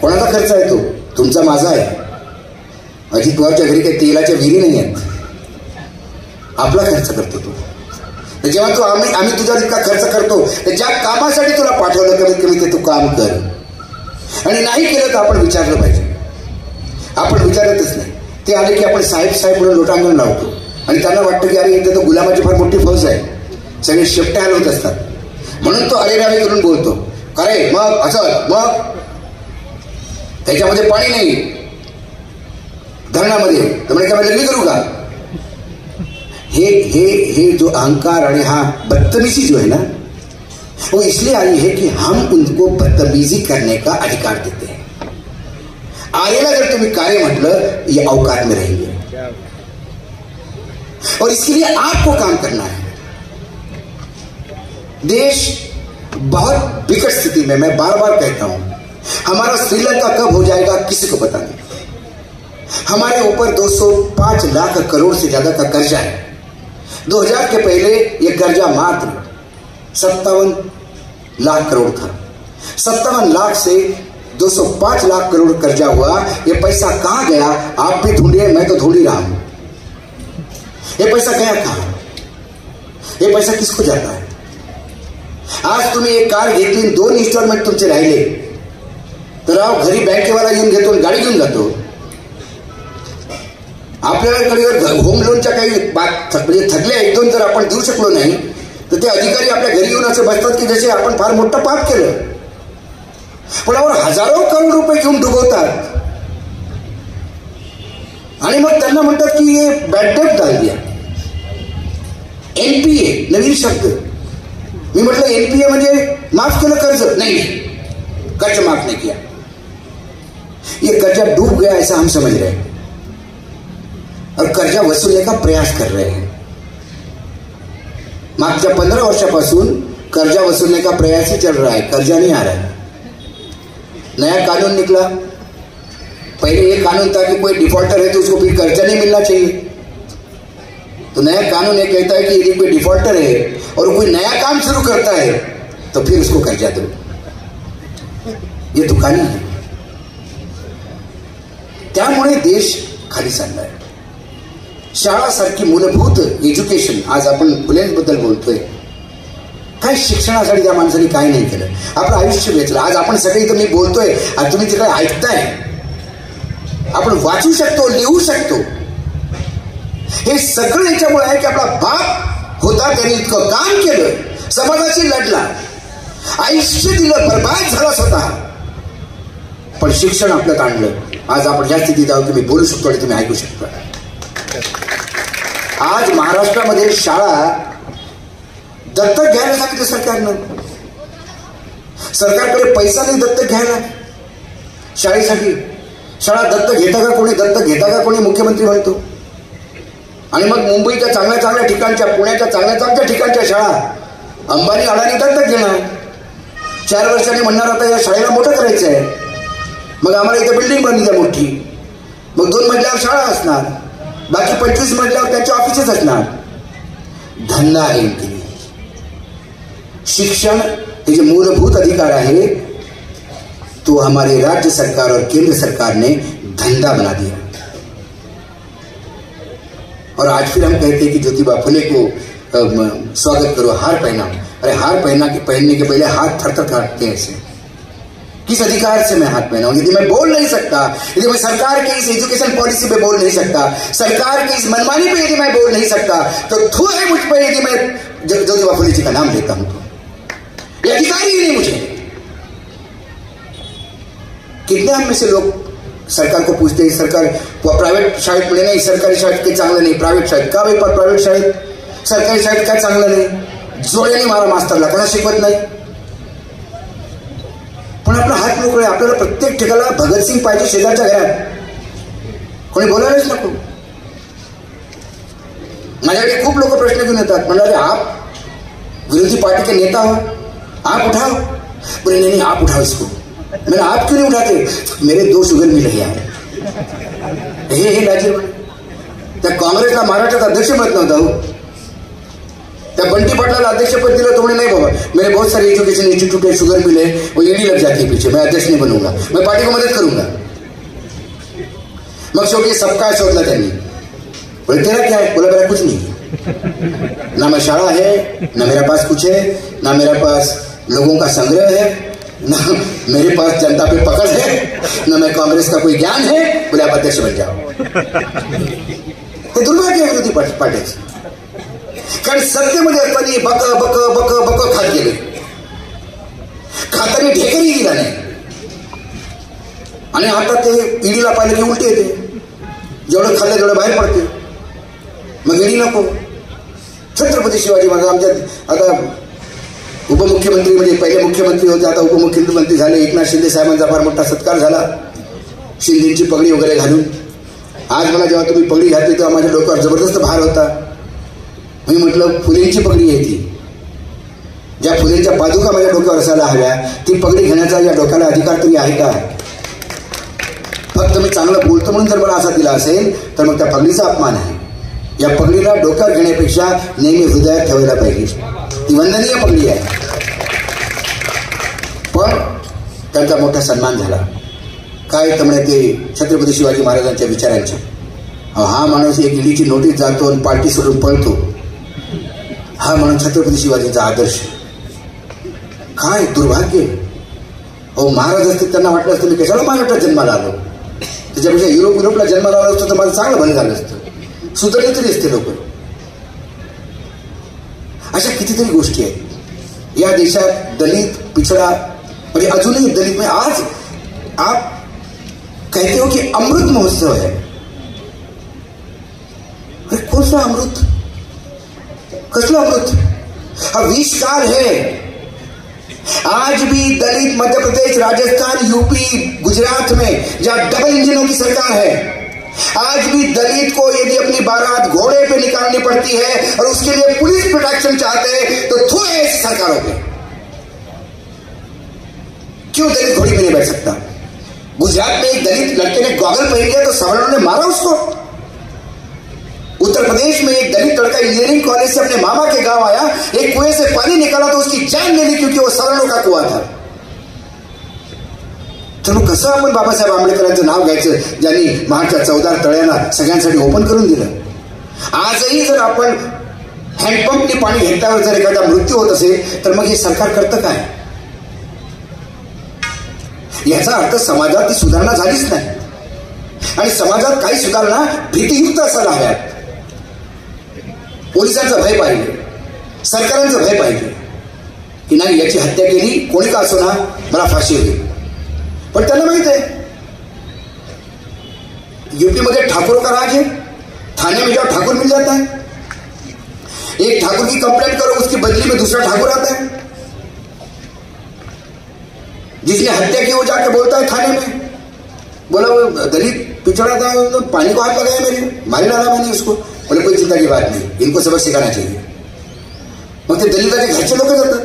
B: कोणाचा खर्च आहे तो? तुमचा, माझा आहे. अजित पवारच्या घरी काही तेलाच्या विहिरी नाही आहेत, आपला खर्च करतो तो. जेव्हा तू आम्ही तुझ्यावर इतका खर्च करतो तर ज्या कामासाठी तुला पाठवलं कमीत कमी ते तू काम कर. आणि नाही केलं तर आपण विचारलं पाहिजे. आपण विचारतच नाही. ते आले की आपण साहेब साहेब म्हणून लोटांगण लावतो. आणि त्यांना वाटतं की अरे इथे तर गुलामाची फार मोठी फौज आहे, सगळे शेपटे हलवत असतात, म्हणून तो अरेरावी करून बोलतो. खरे मग असं, मग त्याच्यामध्ये पाणी नाही धरणामध्ये, तर म्हणजे काय लग्न करू का? हे हे हे जो अहंकार आणि हा बदतमीजी जो है ना, वो इसलिए आई है कि हम उनको बदतमीजी करने का अधिकार देते हैं. आर्यला जर तुम्ही कार्य म्हटलं, ये औकात में रहेंगे और इसके लिए आपको काम करना है. देश बहुत विकट स्थिति में, मैं बार बार कहता हूं, हमारा श्रीलंका कब हो जाएगा किसी को पता नहीं. हमारे ऊपर 205 लाख करोड़ से ज्यादा का कर्जा है. 2000 के पहले यह कर्जा मात्र 57 लाख करोड़ था. 57 लाख से 205 लाख करोड़ कर्जा हुआ. यह पैसा कहां गया आप भी ढूंढिए, मैं तो ढूंढ ही रहा हूं. यह पैसा गया कहां? यह पैसा किसको जाता है? आज तुम्ही एक कार घेतली, 2 इन्स्टॉलमेंट तुमचे राहिले, तर घरी बँकेवाला येऊन घेतो, गाडी घेऊन जातो. आपल्याकडे होम लोनच्या काही म्हणजे थकल्या 1-2 जर आपण देऊ शकलो नाही, तर ते अधिकारी आपल्या घरी येऊन असं बसतात की जसे आपण फार मोठं पाप केलं. पण आपण हजारो करोड रुपये घेऊन डुबवतात आणि मग त्यांना म्हणतात की हे बॅड डेट डाल दिया. एनपीए नवीन शब्द. मी म्हटलं एनपीए म्हणजे माफ केलं कर्ज, नहीं कर्ज माफ नहीं किया, ये कर्जा डूब गया ऐसा हम समझ रहे हैं और कर्जा वसूलने का प्रयास कर रहे हैं. मागच्या 15 वर्षापासून कर्जा वसूलने का प्रयास ही चल रहा है, कर्जा नहीं आ रहा है. नया कानून निकला. पहले ये कानून था कि कोई डिफॉल्टर है तो उसको फिर कर्जा नहीं मिलना चाहिए. तो नया कानून ये कहता है कि यदि कोई डिफॉल्टर है और कोई नया काम शुरू करता है तो फिर उसको कर्जा दो. ये दुकानी है. त्यामुळे देश खाली चाललाय. शाळासारखी मूलभूत एज्युकेशन, आज आपण फुलेंबद्दल बोलतोय, काय शिक्षणासाठी त्या माणसाने काय नाही केलं, आपलं आयुष्य वेचलं. आज आपण सगळे इथं मी बोलतोय आणि तुम्ही तिकडे ऐकताय. आपण वाचू शकतो, लिहू शकतो. हे सगळं याच्यामुळे आहे की आपला बाप होता, त्याने इतकं काम केलं, समाजाशी लढला, आयुष्य दिलं, बर्बाद झाला स्वतः, पण शिक्षण आपल्यात आणलं. आज आपण ज्या स्थितीत आहोत की मी बोलू शकतो आणि तुम्ही ऐकू शकता. आज महाराष्ट्रामध्ये शाळा दत्तक घ्यायला सांगितलं सरकारनं. सरकारकडे पैसा नाही दत्तक घ्यायला शाळेसाठी. शाळा दत्तक घेता का कोणी, दत्तक घेता का कोणी, मुख्यमंत्री म्हणतो. आणि मग मुंबईच्या चांगल्या चांगल्या ठिकाणच्या, पुण्याच्या चांगल्या चांगल्या ठिकाणच्या शाळा अंबानी अडाणी दत्तक घेणार. 4 वर्षांनी म्हणणार आता या शाळेला मोठं करायचं आहे, मग आम्हाला इथं बिल्डिंग बांधली आहे मोठी, मग 2 मजल्यावर शाळा असणार, बाकी 25 मजल्यावर त्यांचे ऑफिसेस असणार. धंदा आहे इनके लिए. शिक्षण हे जे मूलभूत अधिकार आहे तो हमारे राज्य सरकार और केंद्र सरकार ने धंधा बना दिया. और आज फिर हम कहते हैं कि ज्योतिबा फुले को स्वागत करो, हार पहनाओ. अरे हार पहनने के पहले हाथ थर-थर कांपते हैं ऐसे. किस अधिकार से मैं हाथ पहनाऊं? यदि मैं बोल नहीं सकता, यदि मैं सरकार के इस एजुकेशन पॉलिसी पे बोल नहीं सकता, सरकार की इस मनमानी पे यदि मैं बोल नहीं सकता, तो थू है मुझ पर यदि मैं ज्योतिबा फुले जी का नाम लेता हूं. तो ये अधिकार ही नहीं मुझे. कितने हम में से लोग सरकार को पूछते हैं, सरकार प्रायव्हेट शाळेत म्हणजे नाही, सरकारी शाळेत काही चांगलं नाही, प्रायव्हेट शाळेत का बाई, प्रायव्हेट शाळेत, सरकारी शाळेत काय चांगलं नाही, जोड्याने मारा मास्तरला, कसा शिकवत नाही. पण आपला हात मोकळे. आपल्याला प्रत्येक ठिकाणला भगतसिंग पाहिजे शेजारच्या घरात, कोणी बोलायलाच नको. माझ्याकडे खूप लोक प्रश्न घेऊन येतात, म्हणाले आप विरोधी पार्टी के नेता हो, आप उठाओ. बोले नहीं आप उठाओ इसको. मैंने आप क्यों नहीं उठाते? मेरे 2 शुगर मिल रही है. हे लाजीर. त्या काँग्रेसला महाराष्ट्रात अध्यक्ष बनत नव्हता हो. त्या बंटी पाटलाला अध्यक्षपद दिलं तो म्हणे नाही बाबा, मेरे बहुत सारे एजुकेशन इंस्टीट्यूट है, शुगर मिल है, वो ईडी लग जाती है पीछे, मैं अध्यक्ष नहीं बनूंगा, मैं पार्टी को मदद करूंगा. मग शेवटी सबका शोधला त्यांनी. बोले तेरा क्या है? बोला मेरा कुछ नहीं, ना मैं शाळा है, ना मेरा पास कुछ है, ना मेरा पास लोगों का संग्रह है, ना मेरे पास जनता पे पकड़ है, ना मैं कांग्रेस का कोई ज्ञान है. बोले आप अध्यक्ष बन जाओ. हे दुर्भाग्य आहे विरोधी पार्ट्याचं. कारण सत्तेमध्ये असताना बक बक बक बक खात गेले, खाताने ढेकरही दिला नाही. आणि आता ते ईडीला पाहिलं की उलटी येते, जेवढं खाल्लं तेवढं बाहेर पडते. मग ईडी नको. छत्रपती शिवाजी महाराज आमच्यात आता उपमुख्यमंत्री म्हणजे पहिले मुख्यमंत्री होते, आता उपमुख्यमंत्री झाले. एकनाथ शिंदे साहेबांचा फार मोठा सत्कार झाला शिंदेची पगडी वगैरे घालून. आज मला जेव्हा तुम्ही पगडी घातली तेव्हा माझ्या डोक्यावर जबरदस्त भार होता. मी म्हटलं फुलेंची पगडी आहे ती, ज्या फुलेंच्या पादुका माझ्या डोक्यावर असायला हव्या, ती पगडी घेण्याचा या डोक्याला अधिकार तरी आहे का? फक्त मी चांगलं बोलतो म्हणून जर मला असा दिला असेल तर मग त्या पगडीचा अपमान आहे. या पगडीला डोक्यावर घेण्यापेक्षा नेहमी हृदयात ठेवायला पाहिजे. ती वंदनीय पगडी आहे. पण त्यांचा मोठा सन्मान झाला. काय तर म्हणे ते छत्रपती शिवाजी महाराजांच्या विचारांच्या. हा माणूस एक ईडीची नोटीस जातो आणि पार्टी सोडून पळतो, हा म्हणून छत्रपती शिवाजींचा आदर्श. काय दुर्भाग्य. अहो महाराज असते त्यांना वाटलं असतं मी कशाला महाराष्ट्रात जन्माला आलो, त्याच्यापेक्षा युरोपला जन्माला आलो असतो तर मला चांगलं भलं झालं असतं, सुधारले तरी असते लोक. अशा कितीतरी गोष्टी आहेत या देशात. दलित पिछड़ा म्हणजे अजूनही दलित में आज आप कहते हो कि अमृत महोत्सव है. अरे कौन सा अमृत, कसला अमृत? हा विष काल है. आज भी दलित मध्य प्रदेश, राजस्थान, यूपी, गुजरात में जहां डबल इंजनों की सरकार है, आज भी दलित को यदि अपनी बारात घोड़े पे निकालनी पड़ती है और उसके लिए पुलिस प्रोटेक्शन चाहते हैं तो थोड़े ऐसी सरकारों पे. क्यों दलित घोड़ी पे नहीं बैठ सकता? गुजरात में एक दलित लड़के ने गॉगल पहन लिया तो सवर्णों ने मारा उसको. उत्तर प्रदेश में एक दलित लड़का इंजीनियरिंग कॉलेज से अपने मामा के गांव आया, एक कुएं से पानी निकाला तो उसकी जान ले ली क्योंकि वो सवर्णों का कुआं था. तर मग कसं आपण बाबासाहेब आंबेडकरांचं नाव घ्यायचं, ज्यांनी महाराष्ट्रात 14 तळ्यांना सगळ्यांसाठी ओपन करून दिलं. आजही जर आपण हँडपंपनी पाणी घेतल्यावर जर एखादा मृत्यू होत असेल तर मग हे सरकार करतं काय? याचा अर्थ समाजात ती सुधारणा झालीच नाही. आणि समाजात काही सुधारणा भीतीयुक्त असायला हव्यात. पोलिसांचा भय पाहिजे, सरकारांचं भय पाहिजे की नाही याची हत्या केली कोणी का असो ना, मला फाशी होईल. पण त्यांना माहित है यूपी में ठाकुरों का राज है. थाने में जाओ ठाकुर मिल जाता है. एक ठाकुर की कंप्लेंट करो उसकी बदली में दूसरा ठाकुर आता है. जिसने हत्या की वो जाके बोलता है थाने में, बोला वो दलित पिछड़ा था तो पानी को हाथ लगाया मेरे, मारी डाला मैंने उसको. बोले कोई चिंता की बात नहीं, इनको सबक सिखाना चाहिए. मग ते दलिताचे घरचे लोक जातात,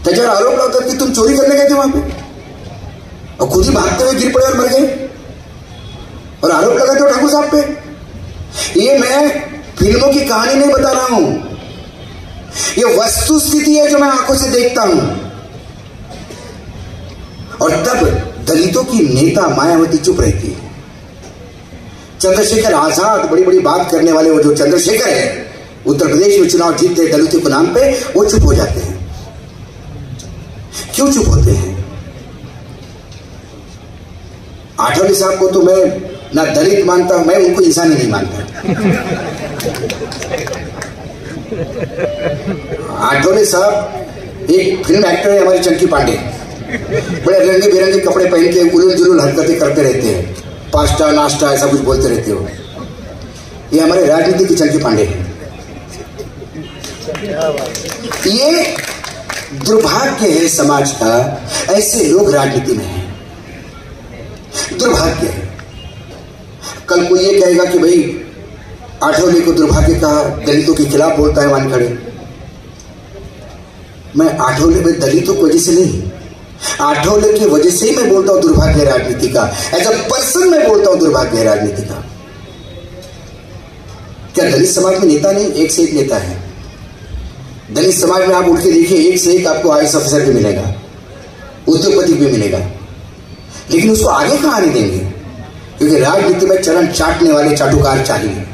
B: त्याच्यावर आरोप लावतात की तुम चोरी करने गए थे वहां पे, और खुद ही भागते हुए गिर पड़े और मर गए, और आरोप लगाते हो ठाकुर साहब पे. ये मैं फिल्मों की कहानी नहीं बता रहा हूं, ये वस्तु स्थिति है जो मैं आंखों से देखता हूं. और तब दलितों की नेता मायावती चुप रहती है. चंद्रशेखर आजाद बड़ी बड़ी बात करने वाले वो जो चंद्रशेखर है, उत्तर प्रदेश में चुनाव जीतते दलितों के नाम पे, वो चुप हो जाते हैं. क्यों चुप होते हैं? आठवले साहब को तो मैं ना दलित मानता, मैं उनको इंसान ही नहीं मानता. आठवले साहब एक फिल्म एक्टर है, हमारे चंकी पांडे, बड़े रंगे बिरंगे कपड़े पहन के उलूल जुलूल हरकतें करते रहते हैं, पास्ता नाश्ता ऐसा कुछ बोलते रहते हो. ये हमारे राजनीति के चंकी पांडे हैं. ये दुर्भाग्य है समाज का, ऐसे लोग राजनीति में हैं. दुर्भाग्य है. कल कोई ये कहेगा कि भाई आठवले को दुर्भाग्य कहा, दलितों के खिलाफ बोलता है वानखड़े. मैं आठवले में दलितों की वजह से नहीं, आठवले की वजह से ही मैं बोलता हूं दुर्भाग्य राजनीति का. एज अ पर्सन मैं बोलता हूं दुर्भाग्य राजनीति का. क्या दलित समाज में नेता नहीं? एक से एक नेता है. दलित समाज में आप उठ के देखिए, एक से एक आपको आईएएस ऑफिसर भी मिलेगा, उद्योगपति भी मिलेगा, लेकिन उसको आगे कहां आने देंगे? क्योंकि राजनीति में चरण चाटने वाले चाटुकार चाहिए,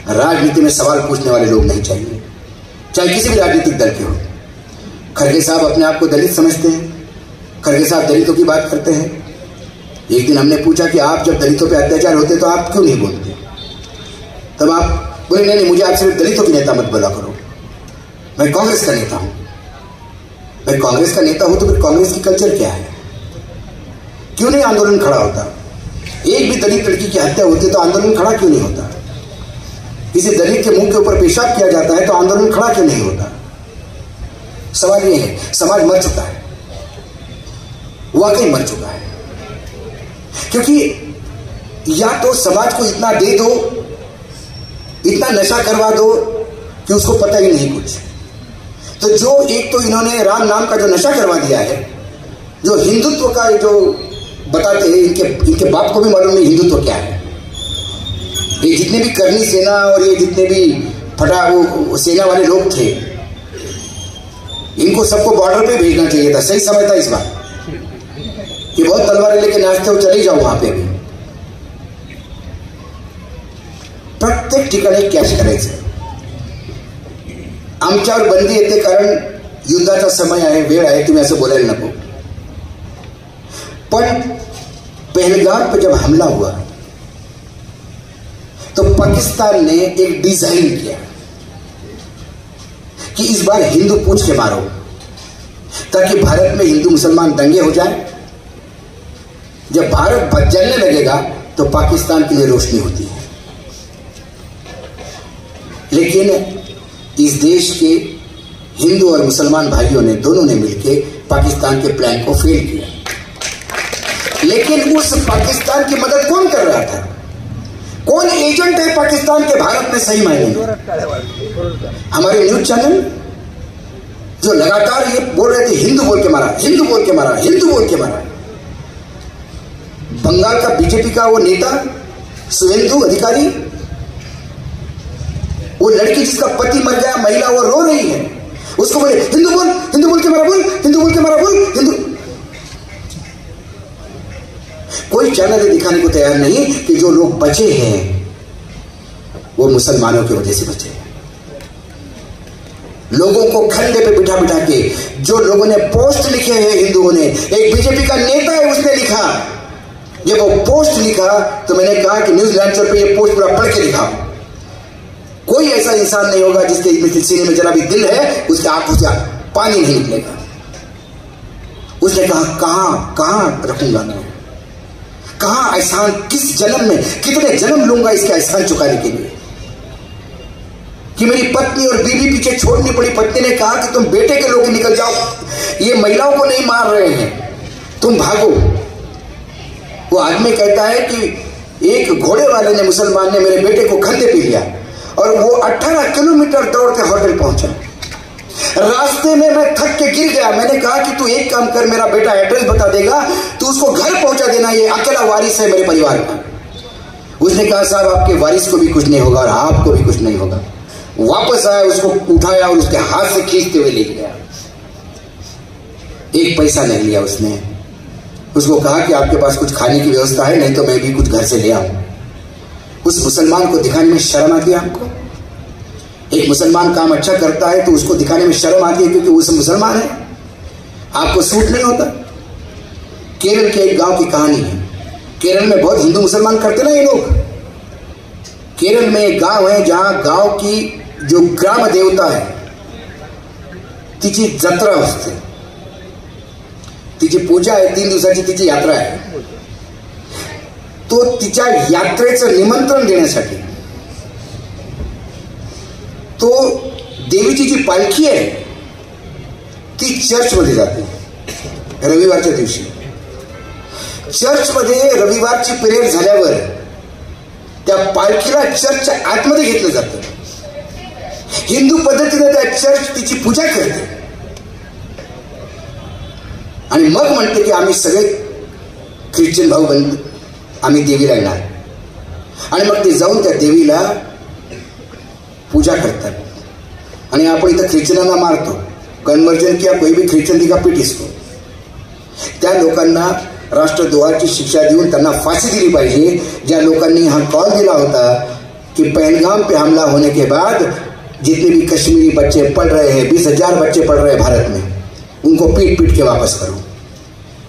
B: राजनीति में सवाल पूछने वाले लोग नहीं चाहिए, चाहे किसी भी राजनीतिक दल के हो. खड़गे साहब अपने आप को दलित समझते हैं, खड़गे साहब दलितों की बात करते हैं. एक दिन हमने पूछा कि आप जब दलितों पे अत्याचार होते तो आप क्यों नहीं बोलते? तो बोले नहीं मुझे आप सिर्फ दलितों की नेता मत बोला करो, मैं कांग्रेस का नेता हूं। मैं कांग्रेस का नेता हूं तो फिर कांग्रेस की कल्चर क्या है? क्यों नहीं आंदोलन खड़ा होता? एक भी दलित लड़की की हत्या होती तो आंदोलन खड़ा क्यों नहीं होता? किसी दलित के मुंह के ऊपर पेशाब किया जाता है तो आंदोलन खड़ा क्यों नहीं होता? सवाल ये है, समाज मर चुका है, वाकई मर चुका है। क्योंकि या तो समाज को इतना दे दो, इतना नशा करवा दो कि उसको पता ही नहीं कुछ। तो जो एक तो इन्होंने राम नाम का जो नशा करवा दिया है, जो हिंदुत्व का जो बताते हैं, इनके बाप को भी मालूम नहीं हिंदुत्व क्या है। ये जितने भी करनी सेना और ये जितने भी फटा वो सेना वाले लोग थे, इनको सबको बॉर्डर पे भेजना चाहिए था। सही समय था इस बार कि बहुत तलवारें लेके नाचते हो, चले जाओ वहां पे। भी प्रत्येक ठिकाणी कॅश करायचं। आमच्यावर बंदी येते कारण युद्धाचा समय आहे, वेळ आहे, तुम्ही असं बोलायला नको। पण पहलगाम पे जब हमला हुआ तो पाकिस्तान ने एक डिजाइन किया कि इस बार हिंदू पूछ के मारो, ताकि भारत में हिंदू मुसलमान दंगे हो जाए। जब भारत जलने लगेगा तो पाकिस्तान के लिए रोशनी होती है। लेकिन इस देश के हिंदू और मुसलमान भाइयों ने दोनों ने मिलकर पाकिस्तान के प्लान को फेल किया। लेकिन उस पाकिस्तान की मदद कौन कर रहा था? कौन एजेंट है पाकिस्तान के भारत में? सही मायने में हमारे न्यूज चैनल जो लगातार ये बोल रहे थे हिंदू बोल के मारा, हिंदू बोल के मारा, हिंदू बोल के मारा। बंगाल का बीजेपी का वो नेता सुवेंदु अधिकारी, वो लड़की जिसका पति मर गया, महिला, वो रो रही है, उसको बोले हिंदू बोल के मारा, बोल हिंदू बोल के मारा, बोल हिंदू। कोई चैनल दिखाने को तैयार नहीं कि जो लोग बचे हैं वो मुसलमानों की वजह से बचे हैं। लोगों को खंडे पे बिठा बिठा के जो लोगों ने पोस्ट लिखे हैं हिंदुओं ने, एक बीजेपी का नेता है उसने लिखा, जब वो पोस्ट लिखा तो मैंने कहा कि न्यूज लॉन्चर पे ये पोस्ट पूरा पढ़ के लिखा। कोई ऐसा इंसान नहीं होगा जिसके सीने में जरा भी दिल है, उसके आंखों से पानी नहीं निकलेगा। उसने कहा कहां रखूंगा मैं, कहां एहसान, किस जन्म में, कितने जन्म लूंगा इसका एहसान चुकाने के लिए कि मेरी पत्नी और बीवी पीछे छोड़नी पड़ी। पत्नी ने कहा कि तुम बेटे के लोग निकल जाओ, ये महिलाओं को नहीं मार रहे हैं, तुम भागो। वो आदमी कहता है कि एक घोड़े वाले ने, मुसलमान ने, मेरे बेटे को खंडे पे लिया और वो 18 किलोमीटर दौड़ के होटल पहुंचा। रास्ते में मैं थक के गिर गया। मैंने कहा कि तू एक काम कर, मेरा बेटा एड्रेस बता देगा, तू उसको घर पहुंचा देना, ये अकेला वारिस है मेरे परिवार का। उसने कहा साहब आपके वारिस को भी कुछ नहीं होगा और आपको भी कुछ नहीं होगा। वापस आया, उसको उठाया और उसके हाथ से खींचते हुए ले गया। एक पैसा नहीं लिया उसने। उसको कहा कि आपके पास कुछ खाने की व्यवस्था है, नहीं तो मैं भी कुछ घर से ले आऊं। उस मुसलमान को दिखाने में शर्म आती है आपको? एक मुसलमान काम अच्छा करता है तो उसको दिखाने में शर्म आती है क्योंकि वो सब मुसलमान है, आपको सूट नहीं होता। केरल के एक गांव की कहानी है। केरल में बहुत हिंदू मुसलमान करते ना ये लोग। केरल में एक गांव है जहां गांव की जो ग्राम देवता है तिची जत्रा असते, तिची पूजा आहे, 3 दिवसाची तिची यात्रा आहे। तो तिच्या यात्रेचं निमंत्रण देण्यासाठी तो देवीची जी पालखी आहे ती चर्चमध्ये जाते रविवारच्या दिवशी। चर्चमध्ये रविवारची परेड झाल्यावर त्या पालखीला चर्चच्या आतमध्ये घेतलं जातं। हिंदू पद्धतीने त्या चर्च तिची पूजा करते आणि मग म्हणते की आम्ही सगळे ख्रिश्चन भाऊ बंधू आम्ही देवीला येणार। आणि मग ते जाऊन त्या देवीला पूजा करतात। आणि आपण इथं ख्रिश्चनांना मारतो, कन्वर्जन किंवा कोई भी ख्रिश्चन का पीठ इसको, त्या लोकांना राष्ट्रद्रोहाची शिक्षा देऊन त्यांना फाशी दिली पाहिजे। ज्या लोकांनी हा कॉल दिला होता कि पहलगाम पे हमला होने के बाद जितने भी कश्मीरी बच्चे पढ़ रहे हैं, 20,000 बच्चे पढ़ रहे हैं भारत में, उनको पीट पीट के वापस करो।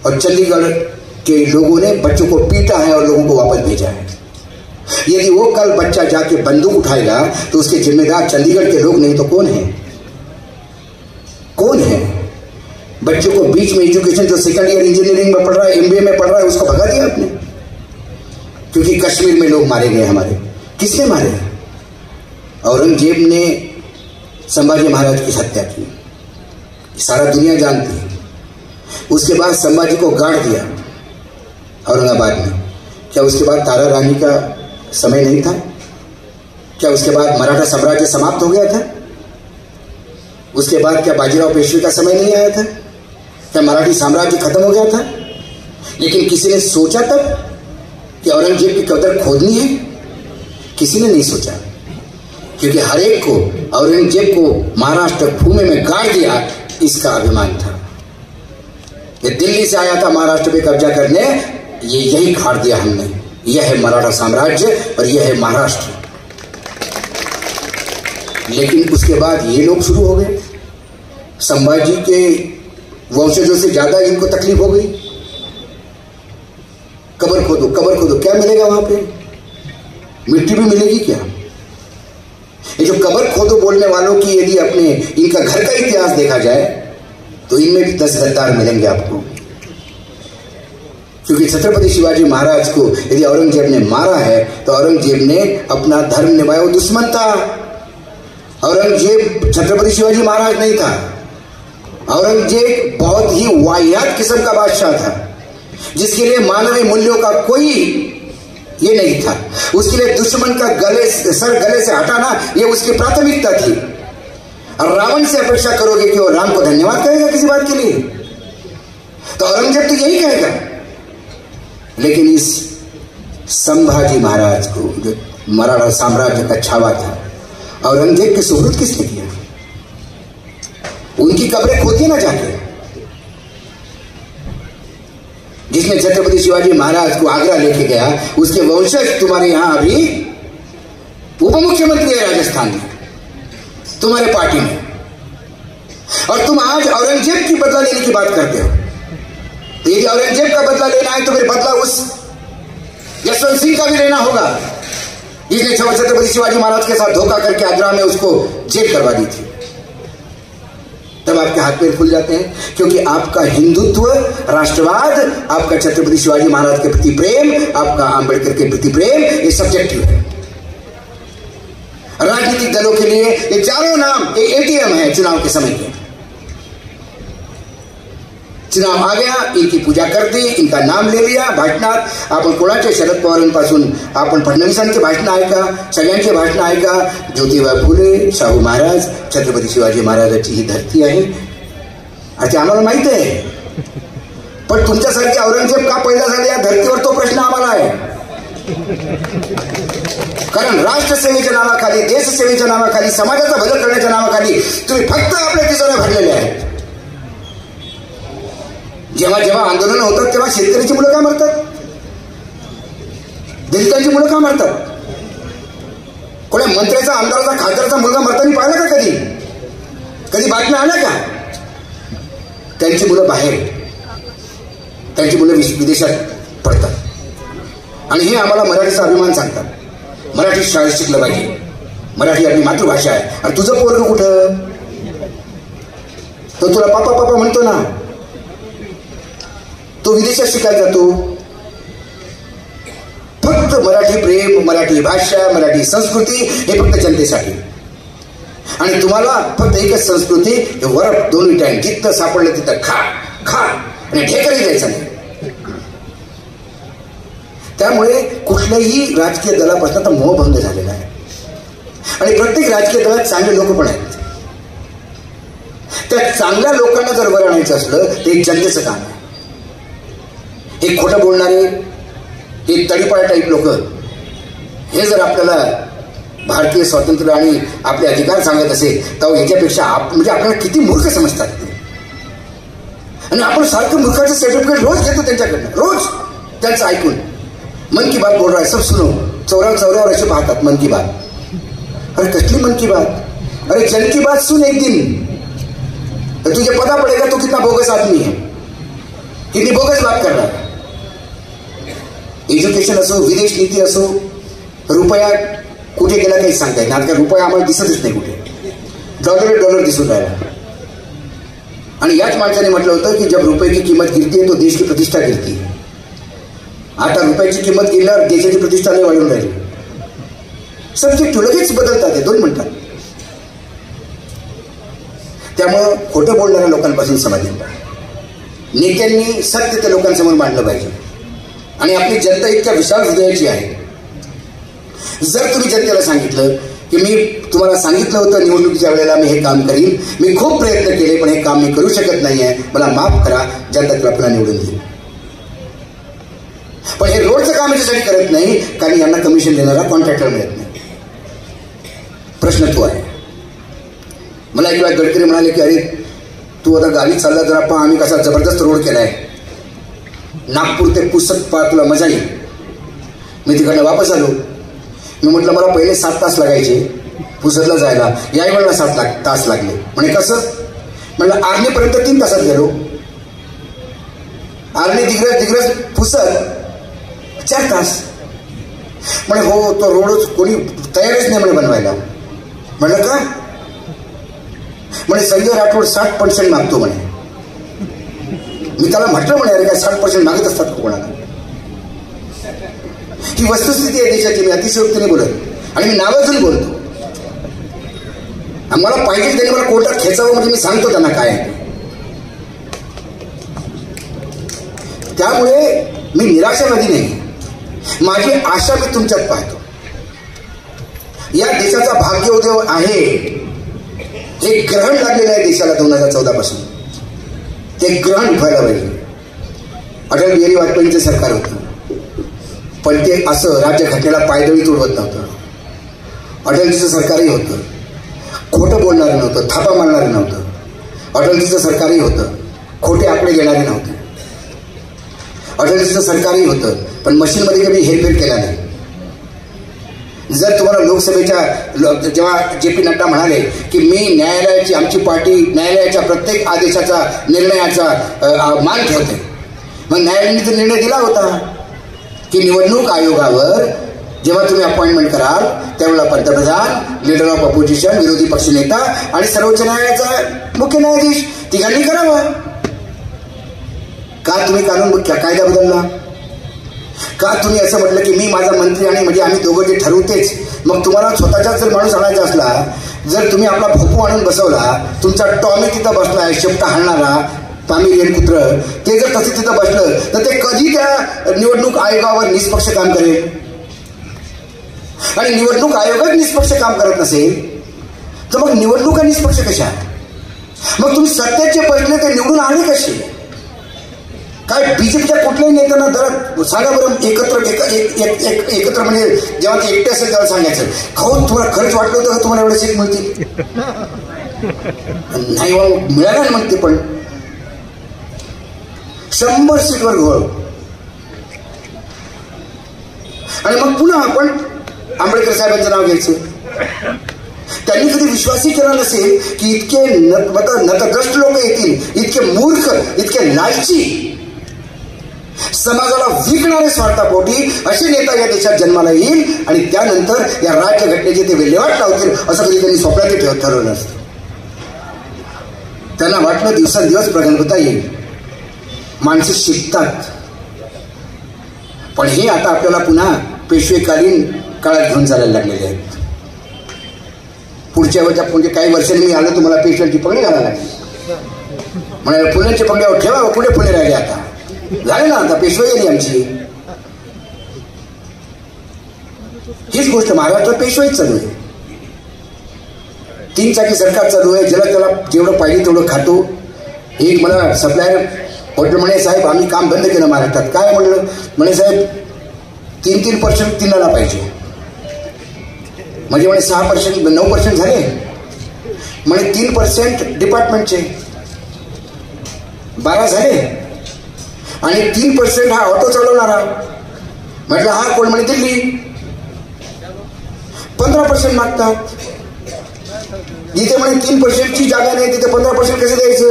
B: और चंडीगढ़ के लोगों ने बच्चों को पीटा है और लोगों को वापस भेजा है। यदि वो कल बच्चा जाके बंदूक उठाएगा तो उसके जिम्मेदार चंडीगढ़ के लोग नहीं तो कौन है? कौन है? बच्चों को बीच में एजुकेशन, जो सेकंड ईयर इंजीनियरिंग में पढ़ रहा है, एमबीए में पढ़ रहा है, उसको भगा दिया आपने क्योंकि कश्मीर में लोग मारे गए हमारे। किसने मारे? औरंगजेब ने संभाजी महाराज की हत्या की, सारा दुनिया जानती है। उसके बाद संभाजी को गाड़ दिया औरंगाबाद में। क्या उसके बाद तारा रानी का समय नहीं था? क्या उसके बाद मराठा साम्राज्य समाप्त हो गया था? उसके बाद क्या बाजीराव पेशवे का समय नहीं आया था? क्या मराठी साम्राज्य खत्म हो गया था? लेकिन किसी ने सोचा तब कि औरंगजेब की कब्र खोदनी है? किसी ने नहीं सोचा, क्योंकि हर एक को औरंगजेब को महाराष्ट्र भूमि में गाड़ दिया, इसका अभिमान था। ये दिल्ली से आया था महाराष्ट्र पे कब्जा करने, ये यही गाड़ दिया हमने। यह है मराठा साम्राज्य और यह है महाराष्ट्र। लेकिन उसके बाद ये लोग शुरू हो गए, संभाजी के वंशजों से ज्यादा इनको तकलीफ हो गई। कब्र खोदो, कब्र खोदो, क्या मिलेगा वहां पे? मिट्टी भी मिलेगी क्या? ये जो कब्र खोदो बोलने वालों की यदि अपने इनका घर का इतिहास देखा जाए तो इनमें भी 10 गद्दार मिलेंगे आपको। क्योंकि छत्रपति शिवाजी महाराज को यदि औरंगजेब ने मारा है तो औरंगजेब ने अपना धर्म निभाया, वो दुश्मन था। औरंगजेब छत्रपति शिवाजी महाराज नहीं था। औरंगजेब बहुत ही वाहियात किस्म का बादशाह था, जिसके लिए मानवीय मूल्यों का कोई ये नहीं था। उसके लिए दुश्मन का सर गले से हटाना ये उसकी प्राथमिकता थी। और रावण से अपेक्षा करोगे कि वो राम को धन्यवाद कहेगा किसी बात के लिए? तो औरंगजेब तो यही कहेगा। लेकिन इस संभाजी महाराज को, जो मराठा साम्राज्य का छावा था, औरंगजेब के सुहृद किसने किया? उनकी कब्रें खोदी ना जाके। जिसने छत्रपति शिवाजी महाराज को आगरा लेके गया, उसके वंशज तुम्हारे यहां अभी उप मुख्यमंत्री है राजस्थान में, तुम्हारे पार्टी में। और तुम आज औरंगजेब की बदला लेने की बात करते हो। तो यदि औरंगजेब का बदला लेना है तो फिर बदला उस यशवंत सिंह का भी लेना होगा, जिसने छत्रपति शिवाजी महाराज के साथ धोखा करके आगरा में उसको जेल करवा दी थी। तब आपके हाथ पैर खुल जाते हैं, क्योंकि आपका हिंदुत्व, राष्ट्रवाद, आपका छत्रपति शिवाजी महाराज के प्रति प्रेम, आपका अंबेडकर के प्रति प्रेम, ये सब्जेक्टिव है। राजनीतिक दलों के लिए ये चारों नाम एक एटीएम है चुनाव के समय के। चुनाव आ गया, इनकी पूजा कर दी, इनका नाम ले लिया, भाषणात आपण कोणाचे शरद पवारांपासून आपण फडणवीसांचे भाषण ऐका, सगळ्यांचे भाषण ऐका। ज्योतिबा फुले, शाहू महाराज, छत्रपती शिवाजी महाराजांची ही धरती आहे, असे आम्हाला माहित आहे। पण तुमच्यासारखे औरंगजेब का पैदा झाले या धरतीवर, तो प्रश्न आम्हाला आहे। कारण राष्ट्रसेवेच्या नावाखाली, देशसेवेच्या नावाखाली, समाजाचं भलं करण्याच्या नावाखाली तुम्ही फक्त आपल्या तिजोऱ्या भरलेल्या आहेत। जेव्हा जेव्हा आंदोलन होतात तेव्हा शेतकऱ्याची मुलं का मरतात? दलितांची मुलं का मरतात? कोणा मंत्र्याचा, आमदाराचा, खासदाराचा मुलगा मरताना पाहिला का कधी? कधी बातम्या आल्या का? त्यांची मुलं बाहेर, त्यांची मुलं विदेशात पडतात। आणि हे आम्हाला मराठीचा अभिमान सांगतात। मराठी शाळेत शिकलं पाहिजे, मराठी आपली मातृभाषा आहे। आणि तुझं पोरग कुठं? तो तुला पापा पापा म्हणतो ना, तो विदेशात शिकायला जातो। फक्त मराठी प्रेम, मराठी भाषा, मराठी संस्कृती हे फक्त जनतेसाठी। आणि तुम्हाला फक्त एकच संस्कृती, वर दोन्ही टाइम जिथं सापडलं तिथं खा खा आणि ढेकरी द्यायचं नाही। त्यामुळे कुठल्याही राजकीय दलापासून आता मोहभंग झालेला आहे। आणि प्रत्येक राजकीय दलात चांगले लोक पण आहेत। त्या चांगल्या लोकांना जर वर आणायचं असलं तर एक जनतेचं काम आहे। हे खोटं बोलणारे, हे तडीपाडा टाईप लोक, हे जर आपल्याला भारतीय स्वातंत्र्य आणि आपले अधिकार सांगत असेल तर याच्यापेक्षा म्हणजे आपल्याला किती मूर्ख समजतात ते। आणि आपण सारखं मूर्खाचं सर्टिफिकेट रोज घेतो त्यांच्याकडनं, रोज त्यांचं ऐकून। मन की बात बोल रहा है, सब सुनो, चौरावर चौरावर असे पाहतात मन की बात। अरे कसली मन की बात? अरे जन की बात सुन एक दिन, तो तुझे पता पड़ेगा तो कितना बोगस आदमी है, कितनी बोगस बात कर रहा है। एजुकेशन असो, विदेश नीति असो, रुपया कुठे गेला काही सांगता येत नाही. आता रुपया आम्हाला दिसतच नाही कुठे. डॉलर दिसून राहिला. आणि याच माणसाने म्हटलं होतं की जब रुपये की किंमत गिरती है तो देश की प्रतिष्ठा गिरती है. आता रुपयाची किंमत गेल्यावर देशाची प्रतिष्ठा नाही वाढून राहिली. सब्जेक्ट लगेच बदलतात ते, दोन म्हणतात. त्यामुळं खोटं बोलणाऱ्या लोकांपासून समाधान पाहिजे. नेत्यांनी सत्य ते लोकांसमोर मांडलं पाहिजे. आणि आपली जनता इतक्या विशाल हृदयाची आहे. जर तुम्ही जनतेला सांगितलं की मी तुम्हाला सांगितलं होतं निवडणुकीच्या वेळेला मी हे काम करीन, मी खूप प्रयत्न केले पण हे काम मी करू शकत नाहीये, मला माफ करा, जनता तुला पुन्हा निवडून देईल. पण हे रोडचं काम याच्यासाठी करत नाही कारण यांना कमिशन देणारा कॉन्ट्रॅक्टर मिळत नाही. प्रश्न तो आहे. मला एक वेळा गडकरी म्हणाले की अरे तू आता गावी चालला तर आपण आम्ही कसा जबरदस्त रोड केलाय, नागपूर ते पुसद पा तुला मजा येईल. मी तिकडनं वापस आलो. मी म्हटलं मला पहिले 7 तास लागायचे पुसदला जायला, याही वेळेला 7 तास लागले. म्हणे कसं? म्हणलं आर्नीपर्यंत 3 तासात गेलो. आर्नी दिग्रज पुसद 4 तास. म्हणे हो तो रोड कोणी तयारच नाही म्हणे बनवायला. म्हणलं का? म्हणे संजय राठोड 60% मागतो म्हणे. मी त्याला म्हटलं म्हणे अरे काय 60% मागत असतात कोणाला? ही वस्तुस्थिती आहे देशाची. मी अतिशयोक्तीने बोलत आणि मी नावाजून बोलतो. मला पाहिजे त्यांनी मला कोर्टात खेचावं म्हणजे मी सांगतो त्यांना काय. त्यामुळे मी निराशावादी नाही. माझी आशा मी तुमच्यात पाहतो. या देशाचा भाग्योदय आहे. हे ग्रहण लागलेलं आहे देशाला 2014 पासून. ते ग्रहण उठायला पाहिजे. अटल बिहारी वाजपेयींचं सरकार होतं पण ते असं राज्य घटनेला पायदळी तोडवत नव्हतं. अटलजीचं सरकारही होतं, खोटं बोलणारं नव्हतं, थापा मारणारं नव्हतं. अटलजीचं सरकारही होतं, खोटे आकडे देणारे नव्हते. अटलजीचं सरकारही होतं पण मशीनमध्ये कधी हेरफेर केला नाही. जर तुम्हाला लोकसभेच्या जेव्हा JP नड्डा म्हणाले की मी न्यायालयाची आमची पार्टी न्यायालयाच्या प्रत्येक आदेशाचा निर्णयाचा मान ठेवते, मग न्यायालयाने तो निर्णय दिला होता की निवडणूक आयोगावर जेव्हा तुम्ही अपॉइंटमेंट कराल त्यावेळेला पंतप्रधान, लीडर ऑफ अपोजिशन, विरोधी पक्षनेता आणि सर्वोच्च न्यायालयाचा मुख्य न्यायाधीश तिघांनी करावं. का तुम्ही कानून कायदा बदलला? का तुम्ही असं म्हटलं की मी माझा मंत्री आणि म्हणजे आम्ही दोघं जे ठरवतेच? मग तुम्हाला स्वतःचाच जर माणूस आणायचा असला, जर तुम्ही आपला भोपू आणून बसवला, तुमचा टॉमी तिथं बसलाय शेपटा हाणणारा पामिलियन कुत्र, ते जर तसे तिथं बसलं तर ते कधी त्या निवडणूक आयोगावर निष्पक्ष काम करेल? आणि निवडणूक आयोगच निष्पक्ष काम करत नसेल तर मग निवडणुका निष्पक्ष कशा? मग तुम्ही सत्तेचे बसले ते निवडून आले कसे? काय बीजेपीच्या कुठल्याही नेत्यांना जरा सांगा बरं, एकत्र म्हणजे जेव्हा ते एकटे असेल तेव्हा सांगायचं खाऊन तुम्हाला खरंच वाटलं होतं का तुम्हाला एवढे सीट मिळतील? नाही मिळाला ना म्हणते पण 100 सीटवर घोळ. आणि मग पुन्हा आपण आंबेडकर साहेबांचं नाव घ्यायचं. त्यांनी कधी विश्वासही केला नसेल की इतके नतद्रष्ट लोक येतील, इतके मूर्ख, इतके लालची, समाजाला विकणारे स्वार्थापोटी असे नेता या देशात जन्माला येईल आणि त्यानंतर या राज्यघटनेचे ते विल्हेवाट लावतील असं कधी त्यांनी स्वप्नात ठरवलं असतं. त्यांना वाटलं दिवसेंदिवस प्रगल्भता येईल, माणसं शिकतात. पण हे आता आपल्याला पुन्हा पेशवेकालीन काळात घेऊन चालायला लागलेले आहेत. पुढच्या वेळच्या म्हणजे काही वर्षांनी मी आलो तुम्हाला पेशव्यांची पगडी घालायला लागली. म्हणाले फुल्यांच्या पगड्यावर ठेवा, पुढे फुले राहिले. आता झाले ना, आता पेशवाई आली आमची. हीच गोष्ट महाराष्ट्रात पेशवाईच चालू आहे. 3 चाकी सरकार चालू आहे. ज्याला त्याला जेवढं पाहिजे तेवढं खातो. एक मला सप्लायर हॉटेल म्हणे साहेब आम्ही काम बंद केलं महाराष्ट्रात. काय म्हणलं? म्हणे साहेब 3% तिनाला पाहिजे. म्हणजे म्हणे 6% 9% झाले. म्हणे 3% डिपार्टमेंटचे 12 झाले आणि 3% हा ऑटो चालवणारा. म्हटलं हा कोण? म्हणे दिल्ली. 15% मागतात. जिथे म्हणे 3%ची जागा नाही तिथे 15% कसं द्यायचं?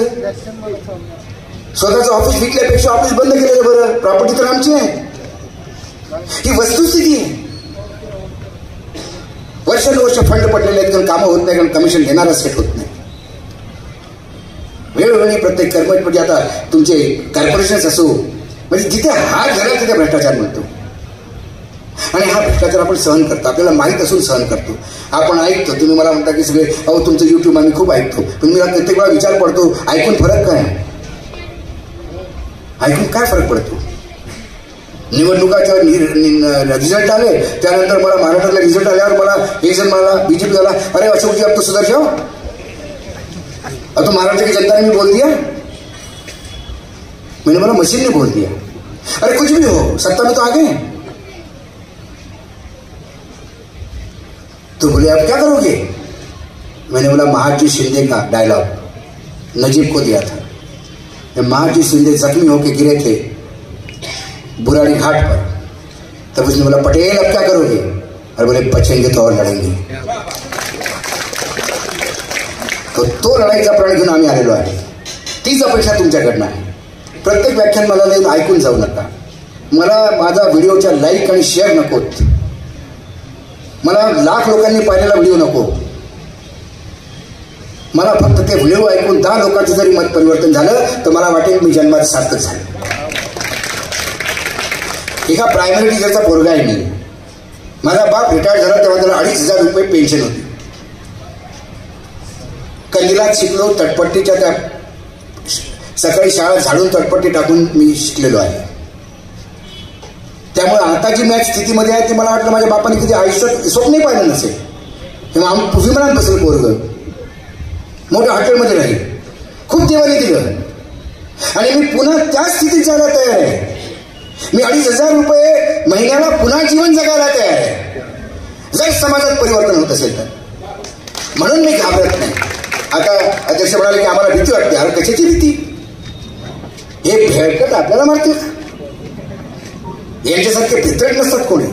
B: स्वतःचं ऑफिस विकल्यापेक्षा ऑफिस बंद केलेलं बरं. प्रॉपर्टी तर आमची आहे. ही वस्तुस्थिती आहे. वर्षानुवर्ष फंड पडलेले आहेत, कारण कामं होत नाही, कारण कमिशन घेणारा सेट होत नाही. वेळोवेळी प्रत्येक कर्मचारी म्हणजे आता तुमचे कॉर्पोरेशन्स असो, म्हणजे जिथे हात झाला तिथे भ्रष्टाचार मिळतो. आणि हा भ्रष्टाचार आपण सहन करतो, आपल्याला माहीत असून सहन करतो. आपण ऐकतो, तुम्ही मला म्हणता की सगळे अहो तुमचं युट्यूब आम्ही खूप ऐकतो, पण मला प्रत्येक वेळा विचार पडतो ऐकून फरक काय, ऐकून काय फरक पडतो. निवडणुकाच्या रिझल्ट आले त्यानंतर मला महाराष्ट्रातला रिझल्ट आल्यावर मला एक जण मला बीजेपी झाला, अरे अशोक जी अब तो सुधर जाओ, अब तो महाराष्ट्र की जनता ने भी बोल दिया. मैंने बोला मशीन ने बोल दिया. अरे कुछ भी हो, सत्ता में तो आ गए. तो बोले अब क्या करोगे. मैंने बोला महाजी शिंदे का डायलॉग नजीब को दिया था. जब महाजी शिंदे जख्मी होकर गिरे थे बुराड़ी घाट पर, तब उसने बोला पटेल अब क्या करोगे, और बोले बचेंगे तो और लढेंगे. तो लढाईचा प्रण घेऊन आम्ही आलेलो आहे. तीच अपेक्षा तुमच्याकडनं आहे. प्रत्येक व्याख्यान मला ऐकून जाऊ नका. मला माझा व्हिडिओच्या लाईक आणि शेअर नकोत. मला लाख लोकांनी पाहिलेला व्हिडिओ नको. मला फक्त ते व्हिडिओ ऐकून 10 लोकांचं जरी मत परिवर्तन झालं तर मला वाटेल मी जन्मात सार्थक झालं. एका प्रायमरी टीचरचा पोरगा आहे मी. माझा बाप रिटायर झाला तेव्हा त्याला 2,500 रुपये पेन्शन होती. कंदिलात शिकलो, तटपट्टीच्या त्या सकाळी शाळा झाडून तटपट्टी टाकून मी शिकलेलो आहे. त्यामुळे आता जी मॅच स्थितीमध्ये आहे ती मला वाटलं माझ्या बापाने कधी आयुष्यात स्वप्नही पाहिलं नसेल. तेव्हा आम्ही विमानात बसेल पोरगं, मोठ्या हॉटेलमध्ये राहील, खूप देवाने दिलं आणि मी पुन्हा त्याच स्थितीत जायला तयार आहे. मी 2,500 रुपये महिन्याला पुन्हा जीवन जगायला तयार आहे जर समाजात परिवर्तन होत असेल तर. म्हणून मी घाबरत नाही. आता अध्यक्ष म्हणाले की आम्हाला भीती वाटते. अरे कशाची भीती, हे भेडकट आपल्याला मारतील, यांच्यासारखे भित्रट नसतात कोणी.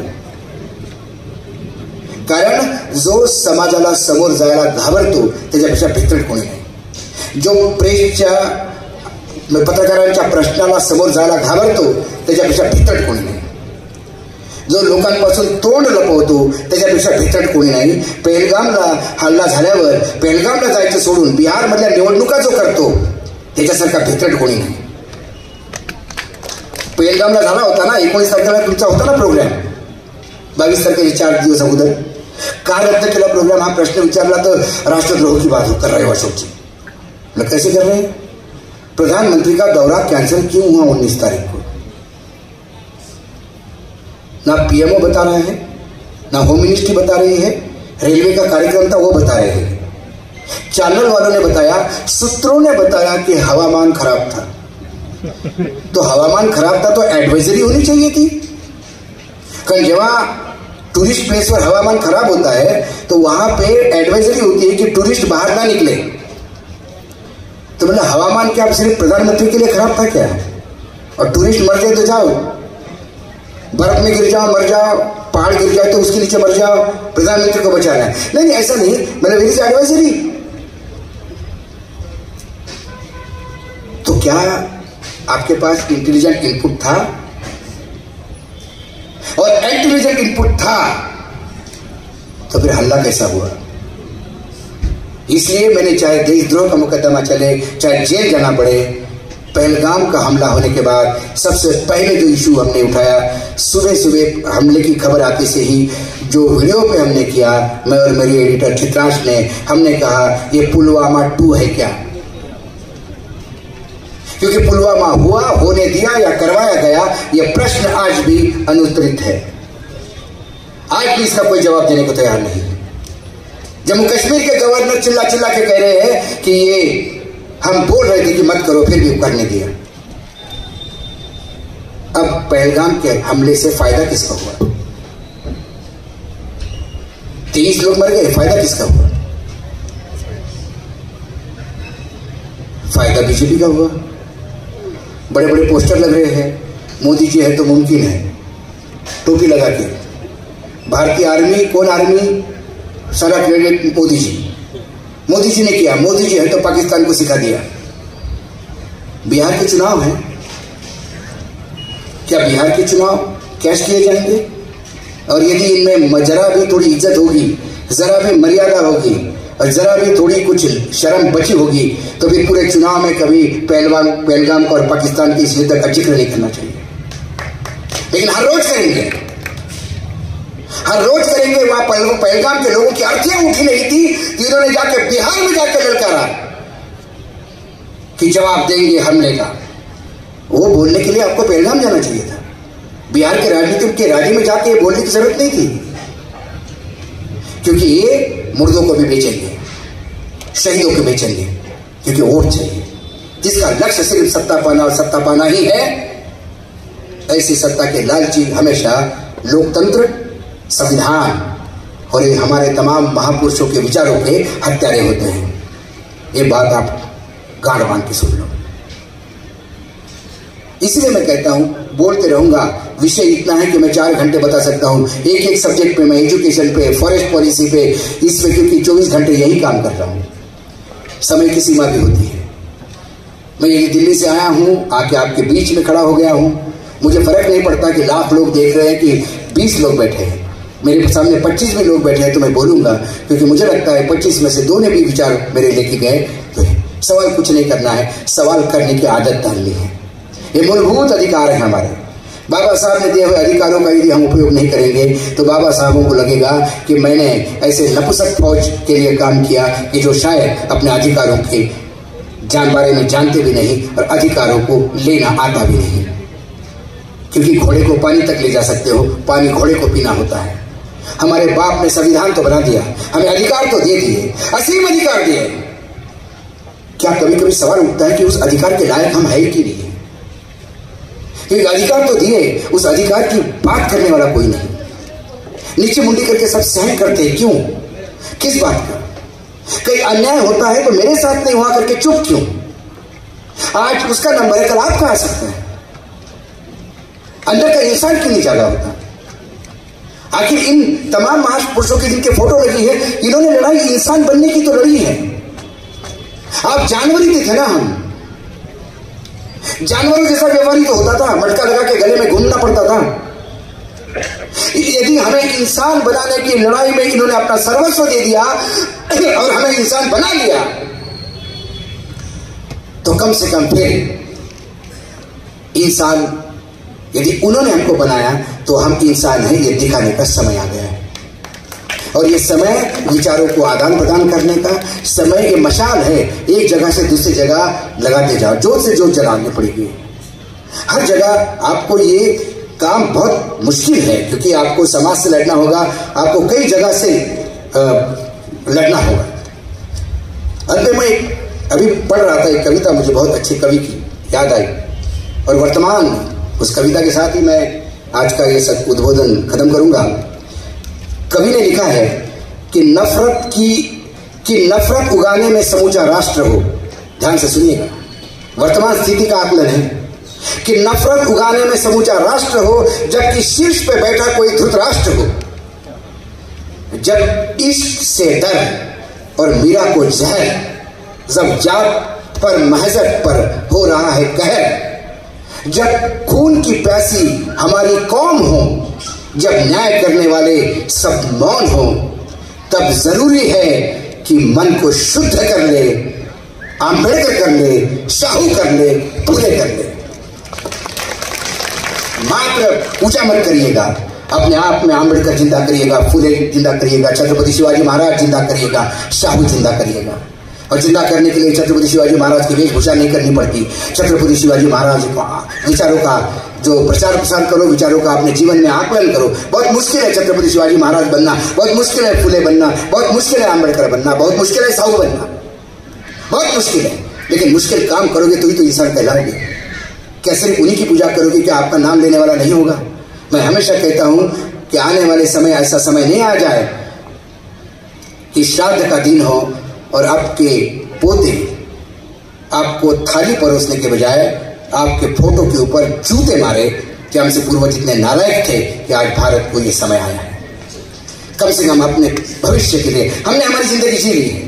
B: कारण जो समाजाला समोर जायला घाबरतो त्याच्यापेक्षा भित्रट कोणी नाही. जो प्रेसच्या पत्रकारांच्या प्रश्नाला समोर जायला घाबरतो त्याच्यापेक्षा भित्रट कोणी नाही. जो लोकांपासून तोंड लपवतो त्याच्यापेक्षा भित्रट कोणी नाही. पेहलगामला हल्ला झाल्यावर पेहलगामला जायचं सोडून बिहारमधल्या निवडणुका जो करतो त्याच्यासारखा भित्रट कोणी नाही. पेहलगामला झाला होता ना 19 तारखेला तुमचा होता ना प्रोग्राम, 22 तारखेचे 4 दिवस अगोदर. का रद्द केला प्रोग्राम हा प्रश्न विचारला तर राष्ट्रद्रोह की बात कर रहे हो अशोक जी. मतलब कैसे कर रहे हैं. प्रधानमंत्री का दौरा कैंसिल क्यों हुआ 19 तारीख को. ना पीएमओ बता रहा है, ना होम मिनिस्ट्री बता रही है, रेलवे का कार्यक्रम था वो बता रहे हैं. चैनल वालों ने बताया, सूत्रों ने बताया कि हवामान खराब था. तो हवामान खराब था तो एडवाइजरी होनी चाहिए थी. कारण जेव्हा टूरिस्ट प्लेस पर हवामान खराब होता है तो वहां पे एडवाइजरी होती है कि टूरिस्ट बाहर ना निकले. तो मतलब हवामान क्या सिर्फ प्रधानमंत्री के लिए खराब था क्या, और टूरिस्ट मर जाए तो जाओ, बर्फ में गिर जाओ मर जाओ, पहाड़ गिर जाए तो उसके नीचे मर जाओ, प्रधानमंत्री को बचाना है. नहीं ऐसा नहीं, मतलब इट इज एडवाइजरी. तो क्या आपके पास इंटेलिजेंट इनपुट था, और इंटेलिजेंट इनपुट था तो फिर हल्ला कैसा हुआ. इसलिए मैंने चाहे देशद्रोह का मुकदमा चले, चाहे जेल जाना पड़े, पहलगाम का हमला होने के बाद सबसे पहले जो इशू हमने उठाया, सुबह सुबह हमले की खबर आते से ही जो वीडियो पे हमने किया, मैं और मेरी एडिटर चित्रांश ने, हमने कहा ये पुलवामा 2 है क्या. क्योंकि पुलवामा हुआ, होने दिया या करवाया गया, यह प्रश्न आज भी अनुत्तरित है. आज भी इसका कोई जवाब देने को तैयार नहीं. जम्मू कश्मीर के गवर्नर चिल्ला चिल्ला के कह रहे हैं कि ये हम बोल रहे थे कि मत करो, फिर भी करने दिया. अब पहलगाम के हमले से फायदा किसका हुआ. 23 लोग मर गए, फायदा किसका हुआ. फायदा बीजेपी का हुआ. बड़े बड़े पोस्टर लग रहे हैं, मोदी जी है तो मुमकिन है, टोपी लगा के. भारतीय आर्मी, कौन आर्मी, सारा क्रेडिट मोदी जी. मोदी जी ने किया, मोदी जी है तो पाकिस्तान को सिखा दिया. बिहार के चुनाव हैं, क्या बिहार के चुनाव कैश किए जाएंगे. और यदि इनमें जरा भी थोड़ी इज्जत होगी जरा भी मर्यादा होगी और जरा भी थोड़ी कुछ शर्म बची होगी तो भी पूरे चुनाव में कभी पहलगाम और पाकिस्तान की इस युद्ध का जिक्र नहीं करना चाहिए। लेकिन हर रोज करेंगे, हर रोज करेंगे। वहां पहलगाम के लोगों की अर्थियां उठी नहीं थी कि इन्होंने जाके बिहार में जाकर ललकारा कि जवाब देंगे हमले का। वो बोलने के लिए आपको पहलगाम जाना चाहिए था। बिहार के राजनीति के राज्य में जाके बोलने की जरूरत नहीं थी, क्योंकि ये मुर्दों को भी बेचेंगे, शहीदों को बेचेंगे, क्योंकि वोट चाहिए। जिसका लक्ष्य सिर्फ सत्ता पाना और सत्ता पाना ही है, ऐसी सत्ता के लालची हमेशा लोकतंत्र, संविधान और ये हमारे तमाम महापुरुषों के विचारों के हत्यारे होते हैं। ये बात आप गाढ़ बांध के सुन लो। इसलिए मैं कहता हूं, बोलते रहूंगा। विषय इतना है कि मैं 4 घंटे बता सकता हूं एक एक सब्जेक्ट पे। मैं एजुकेशन पे, फॉरेस्ट पॉलिसी पे, इसमें, क्योंकि 24 घंटे यही काम कर रहा हूं। समय की सीमा भी होती है। मैं ये दिल्ली से आया हूं, आके आपके बीच में खड़ा हो गया हूं। मुझे फर्क नहीं पड़ता कि लाख लोग देख रहे हैं कि 20 लोग बैठे हैं। मेरे सामने 25 में लोग बैठे हैं तो मैं बोलूंगा, क्योंकि मुझे लगता है 25 में से 2 ने भी विचार मेरे लेके गए। तो सवाल कुछ नहीं करना है, सवाल करने की आदत डालनी है। ये मूलभूत अधिकार है हमारे। बाबा साहब ने दिए हुए अधिकारों का यदि हम उपयोग नहीं करेंगे तो बाबा साहबों को लगेगा कि मैंने ऐसे नपुंसक फौज के लिए काम किया कि जो शायद अपने अधिकारों के बारे में जानते भी नहीं और अधिकारों को लेना आता भी नहीं। क्योंकि घोड़े को पानी तक ले जा सकते हो, पानी घोड़े को पीना होता है। हमारे बाप ने संविधान तो बना दिया, हमें अधिकार तो दे दिए, असीम अधिकार दिए। क्या कभी कभी सवाल उठता है कि उस अधिकार के लायक हम है कि नहीं? क्योंकि अधिकार तो दिए, उस अधिकार की बात करने वाला कोई नहीं। नीचे मुंडी करके सब सहन करते हैं, क्यों? किस बात का? कहीं अन्याय होता है तो मेरे साथ नहीं हुआ करके चुप क्यों? आज उसका नंबर है, कल आपका आ सकता है। अंदर का इंसान क्यों नहीं जागा होता? आखिर इन तमाम महापुरुषों की जिनके फोटो लगी है, इन्होंने लड़ाई इंसान बनने की तो लड़ी है। आप जानवर ही थे ना। हम जानवरों जैसा व्यवहार ही तो होता था, मटका लगा के गले में घूमना पड़ता था। यदि हमें इंसान बनाने की लड़ाई में इन्होंने अपना सर्वस्व दे दिया और हमें इंसान बना लिया, तो कम से कम फिर इंसान, यदि उन्होंने हमको बनाया तो हम इंसान हैं, ये दिखाने का समय आ गया है। और ये समय विचारों को आदान प्रदान करने का समय, ये मशाल है। एक जगह से दूसरी जगह लगाते जाओ, जोत से जोत जलानी पड़ेगी। हर जगह आपको ये काम बहुत मुश्किल है, क्योंकि आपको समाज से लड़ना होगा, आपको कई जगह से लड़ना होगा। अंत में मैं अभी पढ़ रहा था एक कविता, मुझे बहुत अच्छे कवि की याद आई, और वर्तमान उस कविता के साथ ही मैं आज का ये सब उद्बोधन खत्म करूंगा। कवि ने लिखा है कि नफरत उगाने में समूचा राष्ट्र हो। ध्यान से सुनिएगा, वर्तमान स्थिति का आकलन है कि नफरत उगाने में समूचा राष्ट्र हो, जबकि शीर्ष पे बैठा कोई धृतराष्ट्र हो। जब इश्क से डर और मीरा को जहर, जब जात पर महजब पर हो रहा है कहर, जब खून की प्यासी हमारी कौम हो, जब न्याय करने वाले सब मौन हो, तब जरूरी है कि मन को शुद्ध कर ले, आंबेडकर कर ले, साहू कर ले, फुले कर ले। मात्र ऊंचा मत करिएगा, अपने आप में आंबेडकर जिंदा करिएगा, फुले जिंदा करिएगा, छत्रपति शिवाजी महाराज जिंदा करिएगा, साहू जिंदा करिएगा। और जिंदा करने के लिए छत्रपति शिवाजी महाराज की वेशभूषा नहीं करनी पड़ती। छत्रपति शिवाजी महाराज विचारों का जो प्रचार प्रसार करो, विचारों का अपने जीवन में आकलन करो। बहुत मुश्किल है छत्रपति शिवाजी महाराज बनना, बहुत मुश्किल है फुले बनना, बहुत मुश्किल है आंबेडकर बनना, बहुत मुश्किल है साहू बनना, बहुत मुश्किल है। लेकिन मुश्किल काम करोगे तो ही तो इंसान कहलाओगे। क्या सिर्फ उन्हीं की पूजा करोगे, क्या आपका नाम लेने वाला नहीं होगा? मैं हमेशा कहता हूं कि आने वाले समय ऐसा समय नहीं आ जाए कि श्राद्ध का दिन हो और आपके पोते आपको थाली परोसने के बजाय आपके फोटो के ऊपर जूते मारे कि हमसे पूर्वज इतने नालायक थे कि आज भारत को ये समय आया है। कम से कम अपने भविष्य के लिए हमने हमारी जिंदगी जी ली है,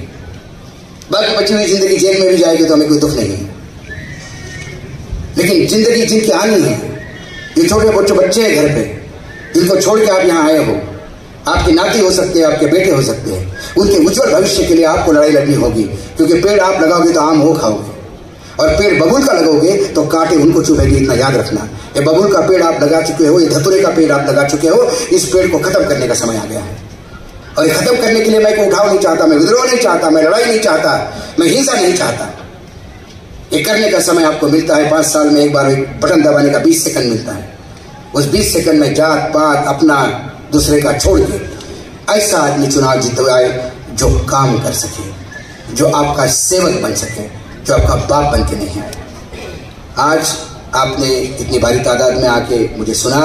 B: बाकी बची हुई जिंदगी जेल में भी जाएगी तो हमें कोई दुख नहीं है। लेकिन जिंदगी जिनकी आनी है, ये छोटे बच्चे हैं घर पे, जिनको छोड़ के आप यहाँ आए हो, आपके नाती हो सकते हैं, आपके बेटे हो सकते हैं, उनके उज्जवल भविष्य के लिए आपको लड़ाई लड़नी होगी। क्योंकि पेड़ आप लगाओगे तो आम हो खाओगे, और पेड़ बबूल का लगोगे तो कांटे उनको चुभेगी, इतना याद रखना। ये बबूल का पेड़ आप लगा चुके हो, ये धतूरे का पेड़ आप लगा चुके हो, इस पेड़ को खत्म करने का समय आ गया है। और ये खत्म करने के लिए मैं कोई उठाव नहीं चाहता, मैं विद्रोह नहीं चाहता, मैं लड़ाई नहीं चाहता, मैं हिंसा नहीं चाहता। ये करने का समय आपको मिलता है 5 साल में एक बार एक बटन दबाने का 20 सेकंड मिलता है। उस 20 सेकंड में जात पात अपना दूसरे का छोड़ के ऐसा आदमी चुनाव जितवाए जो काम कर सके, जो आपका सेवक बन सके, जो आपका बाप बन के नहीं। आज आपने इतनी भारी तादाद में आके मुझे सुना,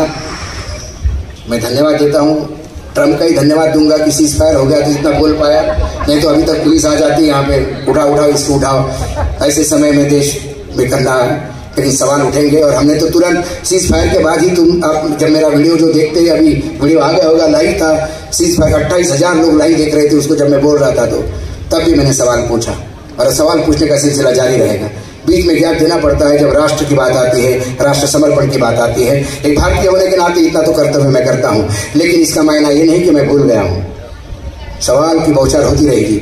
B: मैं धन्यवाद देता हूँ। ट्रम्प का ही धन्यवाद दूंगा कि सीज फायर हो गया तो इतना बोल पाया, नहीं तो अभी तक पुलिस आ जाती यहाँ पे, उठाओ इसको उठाओ। ऐसे समय में देश में करना है, लेकिन सवाल उठेंगे। और हमने तो तुरंत सीज फायर के बाद ही, आप जब मेरा वीडियो जो देखते हैं, अभी वीडियो आ गया होगा, लाइव था सीज फायर, 28,000 लोग लाइव देख रहे थे उसको जब मैं बोल रहा था, तो तब भी मैंने सवाल पूछा और सवाल पूछने का सिलसिला जारी रहेगा। बीच में गैप देना पड़ता है जब राष्ट्र की बात आती है, राष्ट्र समर्पण की बात आती है। एक भारतीय होने के नाते इतना तो कर्तव्य मैं करता हूँ, लेकिन इसका मायना ये नहीं कि मैं भूल गया हूँ। सवाल की बौछार होती रहेगी,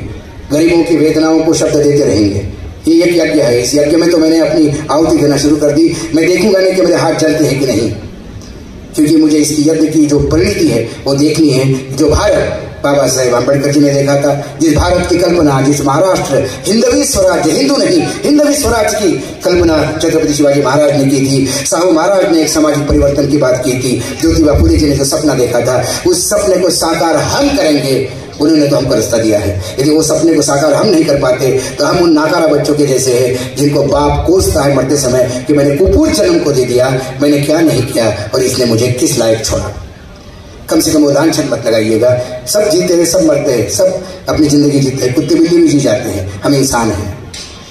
B: गरीबों की वेदनाओं को शब्द देते रहेंगे। ये एक यज्ञ है, इस यज्ञ में तो मैंने अपनी आहुति देना शुरू कर दी। मैं देखूंगा नहीं कि मेरे हाथ जलते हैं कि नहीं, क्योंकि मुझे इस यज्ञ की जो परिणति है वो देखनी है। जो भारत बाबा साहेब अम्बेडकर जी ने देखा था, जिस भारत की कल्पना, जिस महाराष्ट्र हिंदवी स्वराज्य, हिंदू नहीं हिंदवी स्वराज्य की कल्पना छत्रपति शिवाजी महाराज ने की थी। साहू महाराज ने एक सामाजिक परिवर्तन की बात की थी। ज्योतिबा फुले जी ने जो सपना देखा था, उस सपने को साकार हम करेंगे, उन्होंने तो हमको रास्ता दिया है। यदि वो सपने को साकार हम नहीं कर पाते तो हम उन नाकारा बच्चों के जैसे हैं जिनको बाप कोसता है मरते समय कि मैंने कुपूत जन्म को दे दिया, मैंने क्या नहीं किया और इसने मुझे किस लायक छोड़ा। कम से कम वो लांछन मत लगाइएगा। सब जीते हैं, सब मरते हैं, सब अपनी जिंदगी जीते हैं, कुत्ते बिल्ली भी जी जाते हैं। हम इंसान हैं,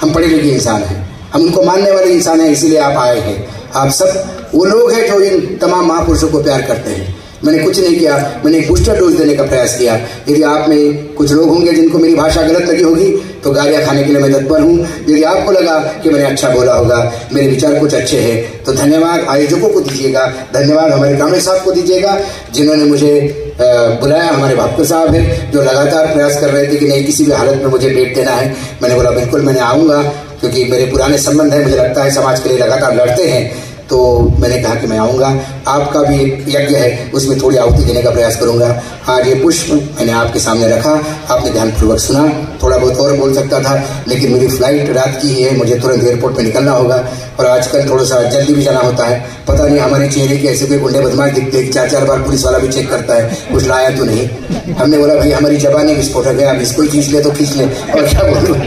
B: हम पढ़े लिखे इंसान हैं, हम उनको मानने वाले इंसान हैं, इसीलिए आप आए हैं। आप सब वो लोग हैं जो इन तमाम महापुरुषों को प्यार करते हैं। मैंने कुछ नहीं किया, मैंने एक बूस्टर डोज देने का प्रयास किया। यदि आप में कुछ लोग होंगे जिनको मेरी भाषा गलत लगी होगी तो गालियाँ खाने के लिए मैं तत्पर हूँ। यदि आपको लगा कि मैंने अच्छा बोला होगा, मेरे विचार कुछ अच्छे हैं, तो धन्यवाद आयोजकों को दीजिएगा, धन्यवाद हमारे कामरे साहब को दीजिएगा जिन्होंने मुझे बुलाया। हमारे भापकर साहब है जो लगातार प्रयास कर रहे थे कि नहीं किसी भी हालत में मुझे डेट देना है। मैंने बोला बिल्कुल मैंने आऊँगा, क्योंकि मेरे पुराने संबंध हैं, मुझे लगता है समाज के लिए लगातार लड़ते हैं, तो मैंने कहा कि मैं आऊँगा। आपका भी एक यज्ञ है, उसमें थोड़ी आहुति देने का प्रयास करूँगा। आज ये पुष्प मैंने आपके सामने रखा, आपने ध्यानपूर्वक सुना। थोड़ा बहुत और बोल सकता था, लेकिन मेरी फ्लाइट रात की ही है, मुझे तुरंत एयरपोर्ट पे निकलना होगा और आजकल थोड़ा सा जल्दी भी जाना होता है। पता नहीं हमारे चेहरे के ऐसे कोई गुंडे बदमाश दिखते हैं, 4-4 बार पुलिस वाला भी चेक करता है कुछ लाया तो नहीं। हमने बोला भाई हमारी जबानी विस्फोटक है, अब इसको खींच ले तो खींच ले, और क्या बोलूँ।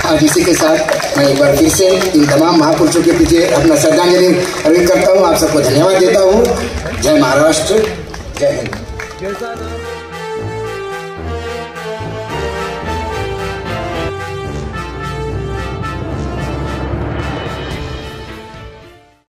B: आज इसी के साथ मैं एक बार फिर से इन तमाम महापुरुषों के पीछे अपना श्रद्धांजलि अर्पित करता हूँ। आप सबको धन्यवाद देता हूँ। जय महाराष्ट्र, जय हिंद।